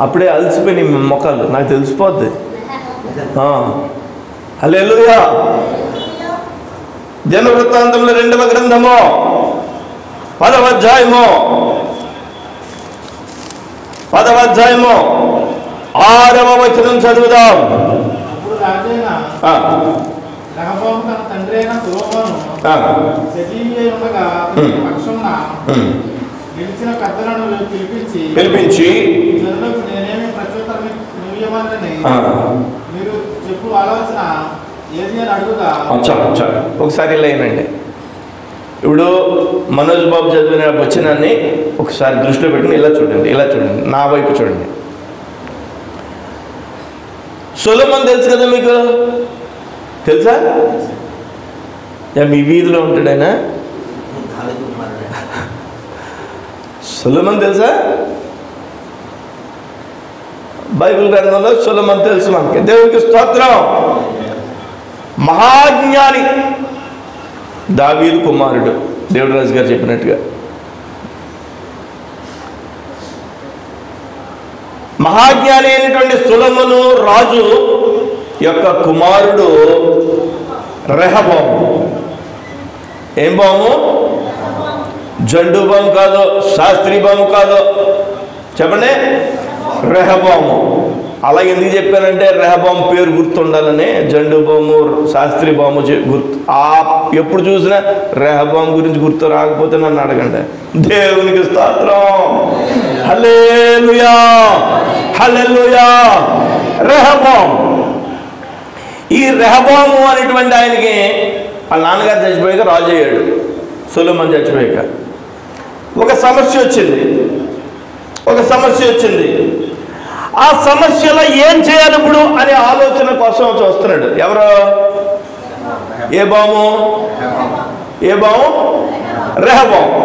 అప్పుడే అలసిపోయి మీ మొక్కలు నాకు తెలిసిపోద్ది. హల్లెలూయా. దినవృత్తాంతంలో 2వ గ్రంథము 10వ అధ్యాయము 6వ వచనం చదువుదాం. పిలిపించి ఒకసారి ఇలా అయినండి. ఇప్పుడు మనోజ్ బాబు చదివిన వచనాన్ని ఒకసారి దృష్టిలో పెట్టుకుని ఇలా చూడండి, నా వైపు చూడండి. సొలొమోను తెలుసు కదా మీకు, తెలుసా? మీ వీధిలో ఉంటాడు ఆయన. సొలొమోను తెలుసా? బైబిల్ గ్రంథంలో సొలొమోను తెలుసు మనకి. దేవునికి స్తోత్రం. మహాజ్ఞాని, దావీదు కుమారుడు, దేవుడు రాజు గారు చెప్పినట్టుగా. మహాజ్ఞాని అయినటువంటి సొలొమోను రాజు యొక్క కుమారుడు రెహబాము. ఏం బాము? జండు బాము కాదు, శాస్త్రీ బాము కాదు, చెప్పండి. రెహబాము. అలా ఎందుకు చెప్పానంటే రెహబాము పేరు గుర్తుండాలని. జండు బాము, శాస్త్రీ బాము గుర్తు, ఎప్పుడు చూసినా రెహబాము గురించి గుర్తు రాకపోతే నన్ను అడగండి. దేవునికి స్తోత్రం. హల్లెలూయా, హల్లెలూయా. రెహబాము, ఈ రెహబాము అనేటువంటి ఆయనకి వాళ్ళ నాన్నగారు చచ్చిపోయాక రాజు అయ్యాడు. సొలొమోను చచ్చిపోయాక ఒక సమస్య వచ్చింది. ఆ సమస్యలో ఏం చేయాలి ఇప్పుడు అనే ఆలోచన కోసం చూస్తున్నాడు. ఎవరు? ఏ బాము? రెహబాము.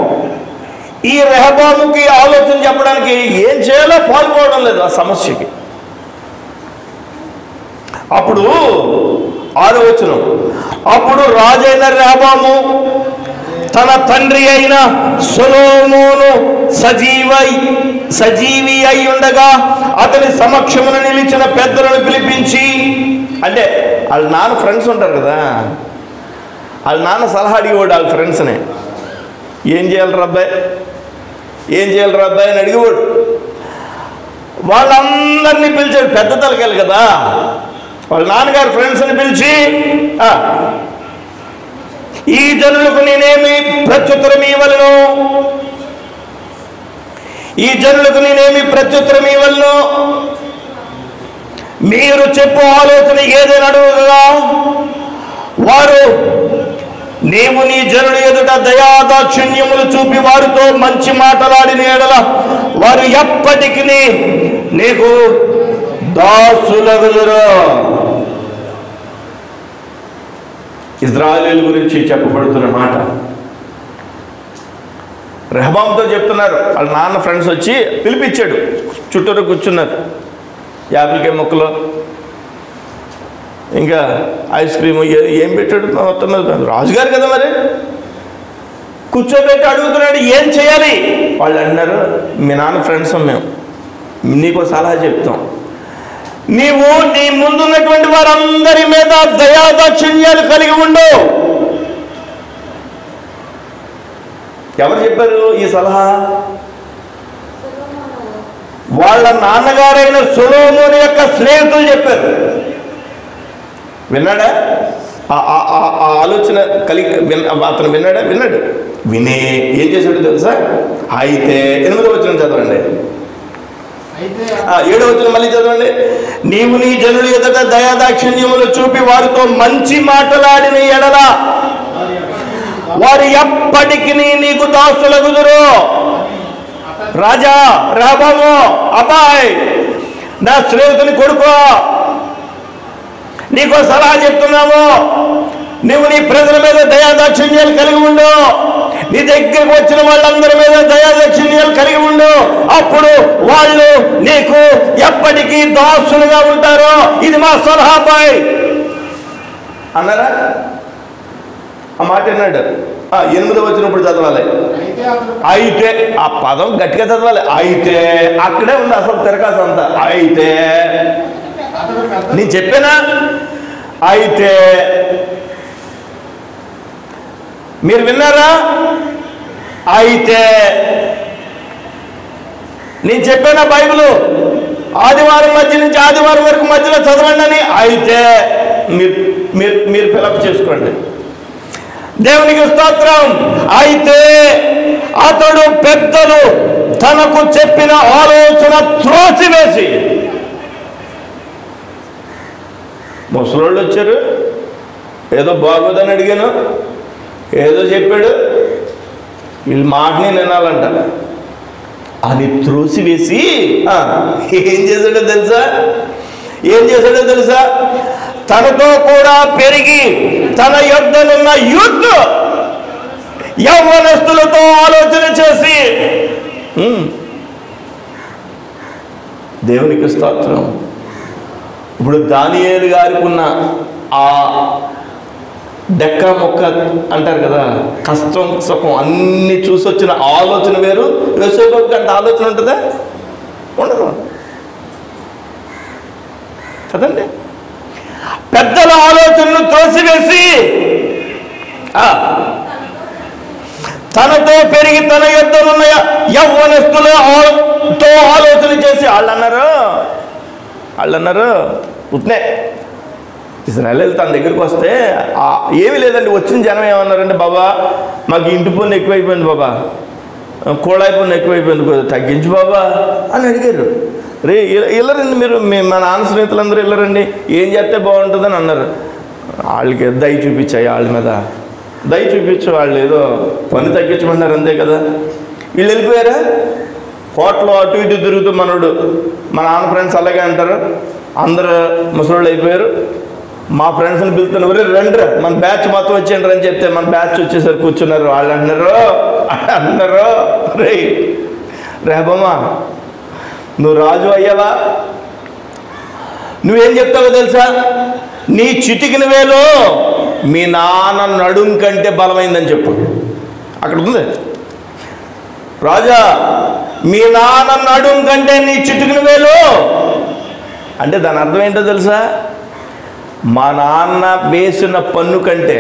ఈ రెహబాముకి ఆలోచన చెప్పడానికి ఏం చేయాలో పాల్గొనడం లేదు ఆ సమస్యకి. అప్పుడు 6వ వచనం, అప్పుడు రాజైన రెహబాము తన తండ్రి అయిన సొలొమోను సజీవి అయి ఉండగా అతని సమక్షమున నిలిచిన పెద్దలను పిలిపించి, అంటే వాళ్ళ నాన్న ఫ్రెండ్స్ ఉంటారు కదా, వాళ్ళ నాన్న సలహా అడిగేవాడు వాళ్ళ ఫ్రెండ్స్ని. ఏం చేయాలి రబ్బాయి అని అడిగేవాడు. వాళ్ళందరినీ పిలిచాడు. పెద్ద తలకాయలు కదా, వాళ్ళ నాన్నగారు ఫ్రెండ్స్ని పిలిచి, ఈ జనులకు నేనేమి ప్రత్యుత్తరం ఇవ్వలను? మీరు చెప్పు ఆలోచన ఏదైనా అడుగుగా వారు నీవు నీ జనుల ఎదుట దయాదాక్షిణ్యములు చూపి వారితో మంచి మాటలాడిన ఎడల వారు ఎప్పటికీ నీకు దాసులగుదురు. ఇశ్రాయేలు గురించి చెప్పబడుతున్న మాట రెహబాంతో చెప్తున్నారు. వాళ్ళ నాన్న ఫ్రెండ్స్ వచ్చి పిలిపించాడు, చుట్టూరు కూర్చున్నారు. యాపిల్కాయ మొక్కలు ఇంకా ఐస్ క్రీమ్ ఏం పెట్టాడు మొత్తం రాజుగారు కదా, మరి కూర్చోబెట్టి అడుగుతున్నాడు ఏం చేయాలి. వాళ్ళు అన్నారు, మీ నాన్న ఫ్రెండ్స్ మేము నీకు సలహా చెప్తాం. నీవు నీ ముందున్నటువంటి వారందరి మీద దయాదాక్షిణ్యాలు కలిగి ఉండు. ఎవరు చెప్పారు ఈ సలహా? వాళ్ళ నాన్నగారైన సొలొమోను యొక్క స్నేహితులు చెప్పారు. విన్నాడా? ఆ ఆలోచన కలిగి అతను విన్నాడా? విన్నాడు. వినే ఏం చేశాడు తెలుసా? అయితే 8వ వచనం చదవండి, 7వ వచనం మళ్ళీ చదవండి. నీవు నీ జనుల ఎదుట దయాదాక్షిణ్యములు చూపి వారితో మంచి మాటలాడిన ఎడల వారు ఎప్పటికీ నీకు దాసులగుదురు. రాజా రెహబాము, అబ్బాయ్ నా స్నేహితుని కొడుకో, నీకో సలహా చెప్తున్నాము. నువ్వు నీ ప్రజల మీద దయాదాక్షిణ్యాలు కలిగి ఉండు. నీ దగ్గరకు వచ్చిన వాళ్ళందరి మీద దయాదాక్షిణ్యాలు కలిగి ఉండు. అప్పుడు వాళ్ళు నీకు ఎప్పటికీ దాసులుగా ఉంటారు. ఇది మా సలహా బాయ్ అన్నారా? ఆ మాట అన్నాడు. 8వ వచనం ఇప్పుడు చదవాలి. అయితే ఆ పదం గట్టిగా చదవాలి. అయితే అక్కడే ఉంది అసలు తిరగాల్సి అంతా. అయితే నేను చెప్పానా? అయితే మీరు విన్నారా? అయితే నేను చెప్పానా బైబిల్ ఆదివారం మధ్య నుంచి ఆదివారం వరకు మధ్యలో చదవండి అని. అయితే మీరు ఫిలప్ చేసుకోండి. దేవునికి స్తోత్రం. అయితే అతడు పెద్దలు తనకు చెప్పిన ఆలోచన త్రోసివేసి, ముసలోళ్ళు వచ్చారు, ఏదో బాగోదని అడిగాను, ఏదో చెప్పాడు, వీళ్ళ మాటని వినాలంట అని త్రోసివేసి ఏం చేశాడో తెలుసా? తనతో కూడా పెరిగి తన యొద్దనున్న యూత్ యవ్వనస్తులతో ఆలోచన చేసి, దేవునికి స్తోత్రం. ఇప్పుడు దానియేలు గారికి ఉన్న ఆ డెక్క మొక్క అంటారు కదా, కష్టం సుఖం అన్ని చూసి వచ్చిన ఆలోచన వేరు. యోసేపుకి అంత ఆలోచన ఉంటుందా? ఉండదు కదండి. పెద్దల ఆలోచనను తోసివేసి తనతో పెరిగి తన యొద్దనున్న యవ్వనస్తులతో ఆలోచన చేసి వాళ్ళు అన్నారు పుట్టినే ఇశ్రాయేలు తన దగ్గరికి వస్తే ఏమీ లేదండి. వచ్చిన జనం ఏమన్నారంటే, బాబా మాకు ఇంటి పన్ను ఎక్కువైపోయింది బాబా, కోళాయి పన్ను ఎక్కువైపోయింది, తగ్గించు బాబా అని అడిగారు. రే వెళ్ళరండి మీరు, మా నాన్న స్నేహితులందరూ వెళ్ళరండి, ఏం చేస్తే బాగుంటుందని అన్నారు. వాళ్ళకి దయ చూపించాయి, వాళ్ళ మీద దయ చూపించు, వాళ్ళు ఏదో పన్ను తగ్గించమన్నారు అంతే కదా. వీళ్ళు వెళ్ళిపోయారా? కోట్లో అటు ఇటు తిరుగుతూ మనోడు, మా నాన్న ఫ్రెండ్స్ అలాగే అంటారు, అందరూ ముసలోళ్ళు అయిపోయారు. మా ఫ్రెండ్స్ని పిలుతున్నారు, రండి మన బ్యాచ్ మొత్తం వచ్చేయండి అని చెప్తే మన బ్యాచ్ వచ్చేసరికి కూర్చున్నారు. వాళ్ళు అన్నారు రెహబామా నువ్వు రాజు అయ్యావా? నువ్వేం చెప్తావో తెలుసా? నీ చిటికిన వేలు మీ నాన్న నడుం కంటే బలమైందని చెప్పు. అక్కడ ఉంది, రాజా మీ నాన్న నడుం కంటే నీ చిటికిన వేలు అంటే దాని అర్థం ఏంటో తెలుసా? మా నాన్న వేసిన పన్ను కంటే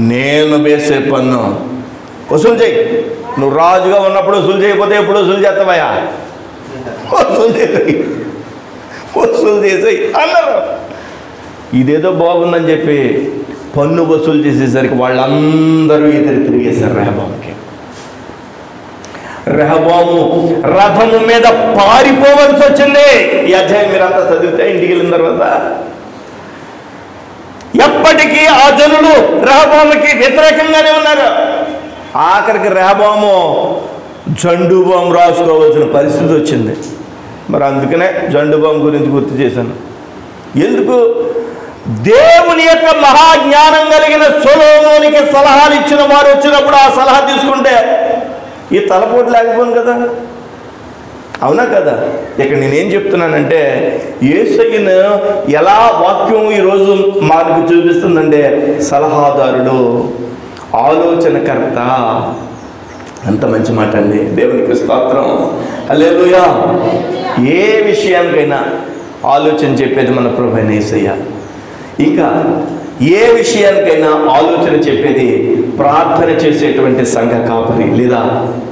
నేను వేసే పన్ను వసూలు చేయి. నువ్వు రాజుగా ఉన్నప్పుడు వసూలు చేయకపోతే ఎప్పుడు వసూలు చేస్తావయ్యా? వసూలు చేసేయి అన్నారు. ఇదేదో బాగుందని చెప్పి పన్ను వసూలు చేసేసరికి వాళ్ళందరూ ఎదురు తిరిగేశారు రెహబాముకి. రెహబాము రథము మీద పారిపోవలసి వచ్చింది. ఈ అధ్యాయం మీరంతా చదివితే ఇంటికి వెళ్ళిన తర్వాత ఎప్పటికీ ఆ జనులు రెహబాముకి వ్యతిరేకంగానే ఉన్నారు. ఆఖరికి రెహబాము జండు బాంబు రాసుకోవాల్సిన పరిస్థితి వచ్చింది. మరి అందుకనే జండు బాంబు గురించి గుర్తు చేశాను. ఎందుకు? దేవుని యొక్క మహాజ్ఞానం కలిగిన సొలొమోనుకి సలహాలు ఇచ్చిన వారు వచ్చినప్పుడు ఆ సలహా తీసుకుంటే ఈ తలపోటు లేకపోను కదా, అవునా కదా? ఇక్కడ నేనేం చెప్తున్నానంటే యేసయ్యను ఎలా వాక్యం ఈరోజు మనకు చూపిస్తుందంటే సలహాదారుడు, ఆలోచనకర్త. అంత మంచి మాట అండి. దేవునికి స్తోత్రం, హల్లెలూయా. ఏ విషయానికైనా ఆలోచన చెప్పేది మన ప్రభువైన యేసయ్య. ఇంకా ఏ విషయానికైనా ఆలోచన చెప్పేది ప్రార్థన చేసేటువంటి సంఘ కాపరి లేదా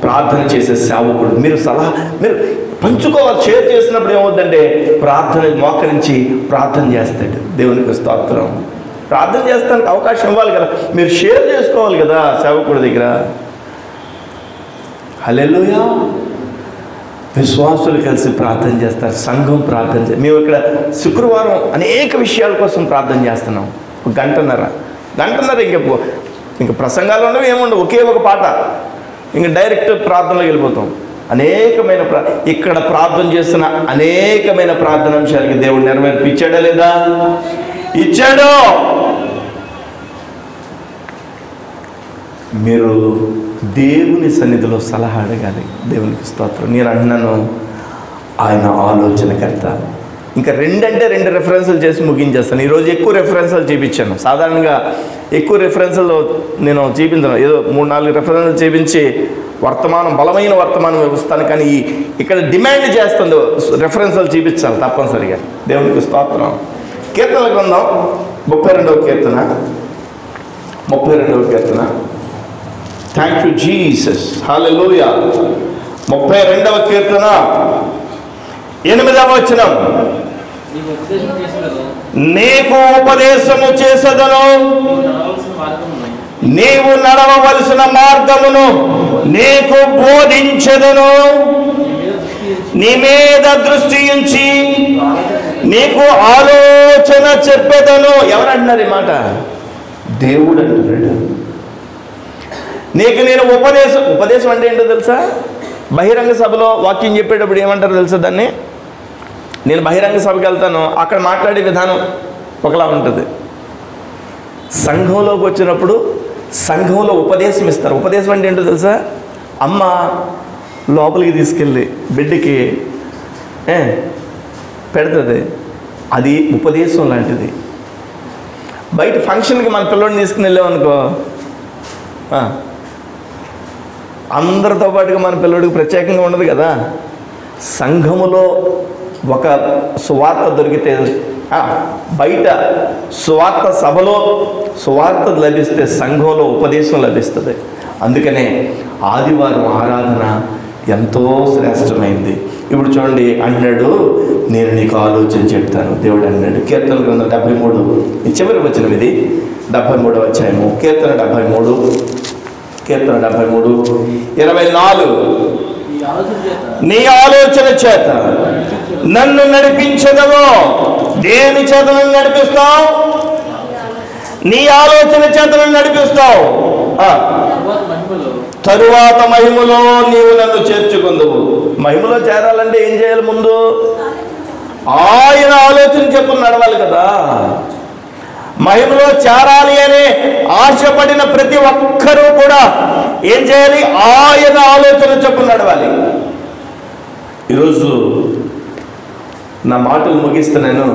ప్రార్థన చేసే సేవకుడు. మీరు పంచుకోవాలి. షేర్ చేసినప్పుడు ఏమవుతుందంటే ప్రార్థన మోకరించి ప్రార్థన చేస్తాడు. దేవునికి స్తోత్రం. ప్రార్థన చేస్తానికి అవకాశం ఇవ్వాలి కదా, మీరు షేర్ చేసుకోవాలి కదా సేవకుడి దగ్గర. హల్లెలూయా. విశ్వాసులు కలిసి ప్రార్థన చేస్తారు, సంఘం ప్రార్థన చేస్తారు. మేము ఇక్కడ శుక్రవారం అనేక విషయాల కోసం ప్రార్థన చేస్తున్నాం. గంటన్నర ఇంకా ప్రసంగాలు ఉండవు, ఏముండవు, ఒకే ఒక పాట, ఇంకా డైరెక్ట్ ప్రార్థనలోకి వెళ్ళిపోతాం. అనేకమైన ఇక్కడ ప్రార్థన చేస్తున్న అనేకమైన ప్రార్థనాంశాలకి దేవుడు నెరవేర్పిచ్చాడా లేదా? ఇచ్చాడు. మీరు దేవుని సన్నిధిలో సలహా అడగాలి. దేవునికి స్తోత్రం. నేను అంటున్నాను, ఆయన ఆలోచనకర్త. ఇంకా రెండు రెఫరెన్సులు చేసి ముగించేస్తాను. ఈరోజు ఎక్కువ రెఫరెన్సులు చూపించాను. సాధారణంగా ఎక్కువ రెఫరెన్సులు నేను చూపించాను, ఏదో 3-4 రెఫరెన్సులు చూపించి బలమైన వర్తమానం ఇస్తాను. కానీ ఇక్కడ డిమాండ్ చేస్తుంది రెఫరెన్సులు చూపించాలి తప్పనిసరిగా. దేవునికి స్తోత్రం. కీర్తనల గ్రంథం 32వ కీర్తన. థ్యాంక్ యూ జీసస్, హల్లెలూయా. 32వ కీర్తన 8వ వచనం. నీకు ఉపదేశము చేసేదను, నీవు నడవవలసిన మార్గమును నీకు బోధించెదను, నీ మీద దృష్టి ఉంచి నీకు ఆలోచన చెప్పేదను. ఎవరంటున్నారు ఈ మాట? దేవుడు అంటున్నాడు. నీకు నేను ఉపదేశం అంటే ఏంటో తెలుసా? బహిరంగ సభలో వాక్యం చెప్పేటప్పుడు ఏమంటారు తెలుసా దాన్ని? నేను బహిరంగ సభకి వెళ్తాను, అక్కడ మాట్లాడే విధానం ఒకలా ఉంటుంది. సంఘంలోకి వచ్చినప్పుడు సంఘంలో ఉపదేశం ఇస్తారు. ఉపదేశం అంటే ఏంటో తెలుసా? అమ్మ లోపలికి తీసుకెళ్ళి బిడ్డకి పెడుతుంది, అది ఉపదేశం లాంటిది. బయట ఫంక్షన్కి మన పిల్లోడిని తీసుకుని వెళ్ళామనుకో, అందరితో పాటుగా మన పిల్లోడికి ప్రత్యేకంగా ఉండదు కదా. సంఘములో ఒక సువార్త దొరికితే, బయట సువార్త సభలో సువార్త లభిస్తే సంఘంలో ఉపదేశం లభిస్తుంది. అందుకనే ఆదివారం ఆరాధన ఎంతో శ్రేష్టమైంది. ఇప్పుడు చూడండి, అంటున్నాడు, నేను నీకు ఆలోచన చెప్తాను. దేవుడు అన్నాడు. కీర్తన గ్రంథం 73 చివరి వచనం ఇది. 73వ అధ్యాయము కీర్తన 73 24. నీ ఆలోచన చేత నన్ను నడిపించదవో. దేని చేత నన్ను నడిపిస్తావు? నీ ఆలోచన చేత నన్ను నడిపిస్తావు. తరువాత మహిమలో నీవు నన్ను చేర్చుకుందువు. మహిమలో చేరాలంటే ఏం చేయాలి? ముందు ఆయన ఆలోచన చెప్పులు నడవాలి కదా. మహిమలో చేరాలి అనే ఆశపడిన ప్రతి ఒక్కరూ కూడా ఏం చేయాలి? ఆయన ఆలోచన చెప్పులు నడవాలి. ఈరోజు నా మాటలు ముగిస్తున్నాను.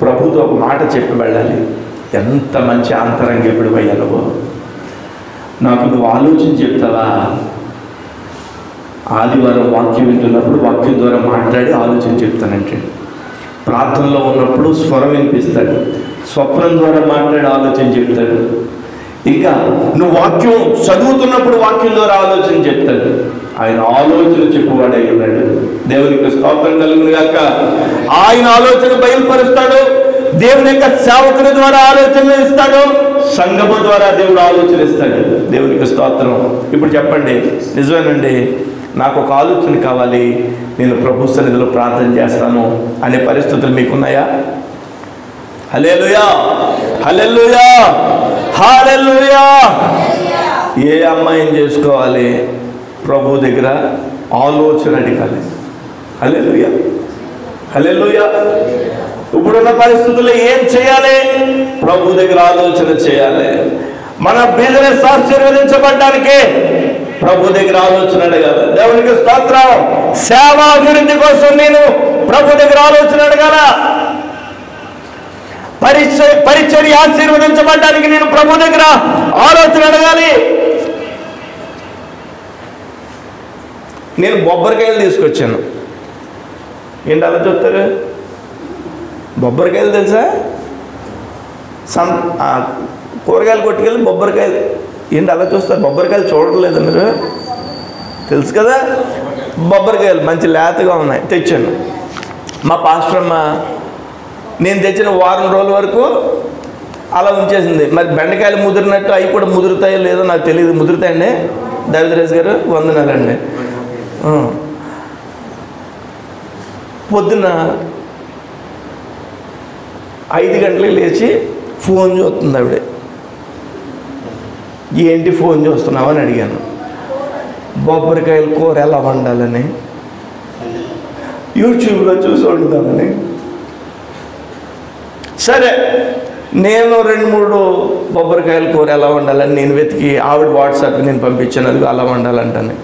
ప్రభుతో ఒక మాట చెప్పి వెళ్ళాలి. ఎంత మంచి అంతరంగికుడు అయ్యావు. నాకు నువ్వు ఆలోచన చెప్తావా? ఆదివారం వాక్యం వింటున్నప్పుడు వాక్యం ద్వారా మాట్లాడి ఆలోచన చెప్తానంటాడు. ప్రార్థనలో ఉన్నప్పుడు స్వరం వినిపిస్తాడు, స్వప్నం ద్వారా మాట్లాడి ఆలోచన చెప్తాడు. ఇంకా నువ్వు వాక్యం చదువుతున్నప్పుడు వాక్యం ద్వారా ఆలోచన చెప్తాడు. ఆయన ఆలోచన చెప్పువాడై ఉన్నాడు. దేవునికి స్తోత్రం కలుగును గాక. ఆయన ఆలోచన బయలుపరుస్తాడు. దేవుని యొక్క సేవకుని ద్వారా ఆలోచన ఇస్తాడు. సంఘము ద్వారా దేవుడు ఆలోచన ఇస్తాడు. దేవునికి స్తోత్రం. ఇప్పుడు చెప్పండి, నిజమేనండి, నాకు ఒక ఆలోచన కావాలి, నేను ప్రభు సన్నిధిలో ప్రార్థన చేస్తాను అనే పరిస్థితులు మీకున్నాయా? హల్లెలూయా, హల్లెలూయా, హల్లెలూయా. ఏ అమ్మాయిని చేసుకోవాలి? ప్రభు దగ్గర ఆలోచన అడగాలి. హల్లెలూయా, హల్లెలూయా. ఇప్పుడున్న పరిస్థితుల్లో ఏం చేయాలి? ప్రభు దగ్గర ఆలోచన చేయాలి. మన బిజినెస్ ఆశీర్వదించబడ్డానికి ప్రభు దగ్గర ఆలోచన అడగాలి. దేవునికి స్తోత్రం. సేవ అభివృద్ధి కోసం నేను ప్రభు దగ్గర ఆలోచన అడగాల. పరిచర్య ఆశీర్వదించబడ్డానికి నేను ప్రభు దగ్గర ఆలోచన అడగాలి. నేను బొబ్బరికాయలు తీసుకొచ్చాను. ఏంటి అలా చూస్తారు? బొబ్బరికాయలు తెలుసా? కూరగాయలు కొట్టుకెళ్ళి బొబ్బరికాయలు. ఏంటి అలా చూస్తారు? బొబ్బరికాయలు చూడలేదు మీరు? తెలుసు కదా, బొబ్బరికాయలు మంచి లేతగా ఉన్నాయి, తెచ్చాను. మా పాస్టర్ అమ్మ నేను తెచ్చిన వారం రోజుల వరకు అలా ఉంచేసింది. మరి బెండకాయలు ముదిరినట్టు అవి కూడా ముదురుతాయో లేదో నాకు తెలియదు. ముదురుతాయండి దావిదరాజు గారు? వందనాలండి. పొద్దున్న 5 గంటలకు లేచి ఫోన్ చూస్తుంది ఆవిడ. ఏంటి ఫోన్ చూస్తున్నావు అని అడిగాను. బొబ్బరికాయల కూర ఎలా వండాలని యూట్యూబ్లో చూసి వండుతామని. సరే, నేను 2-3 బొబ్బరికాయల కూర ఎలా వండాలని నేను వెతికి ఆవిడ వాట్సాప్కి నేను పంపించాను. అది అలా వండాలంటాను.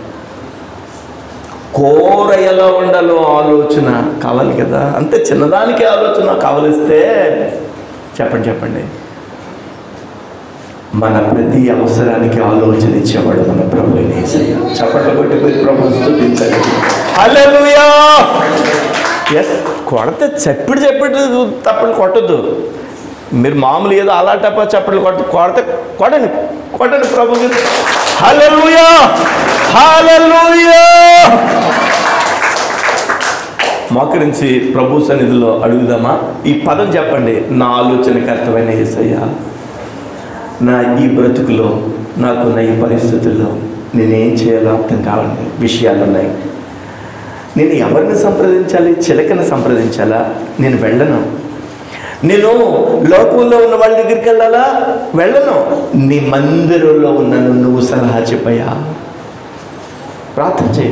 కూర ఎలా వండాలో ఆలోచన కావాలి కదా. అంతే, చిన్నదానికి ఆలోచన కావలిస్తే చెప్పండి. మన ప్రతి అవసరానికి ఆలోచన ఇచ్చేవాడు మన ప్రభు యేసయ్య. చప్పట్లు కొట్టి పోయి ప్రభువుని స్తుతించండి. హల్లెలూయా. ఎస్, కొడితే చప్పుడు తప్పట్లు కొట్టద్దు. మీరు మామూలు ఏదో అలా టప్ప చప్పట్లు కొట్టండి ప్రభుకి. హల్లెలూయా, హల్లెలూయా. మోకరించి ప్రభు సన్నిధిలో అడుగుదామా? ఈ పదం చెప్పండి. నా ఆలోచనకర్తమైన యేసయ్య, నా ఈ బ్రతుకులో నాకున్న ఈ పరిస్థితుల్లో నేనేం చేయాలో అర్థం కావండి. విషయాలు ఉన్నాయి. నేను ఎవరిని సంప్రదించాలి? చిలకని సంప్రదించాలా? నేను వెళ్ళను. నేను లోకంలో ఉన్న వాళ్ళ దగ్గరికి వెళ్ళాలా? వెళ్ళను. నీ మందిరంలో ఉన్నాను, నువ్వు సలహా చెప్పయ్యా. ప్రార్థన చేయి,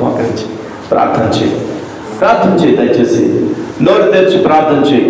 మోకరించి ప్రార్థన చేయి. దయచేసి నోరు తెరిచి ప్రార్థన చేయి.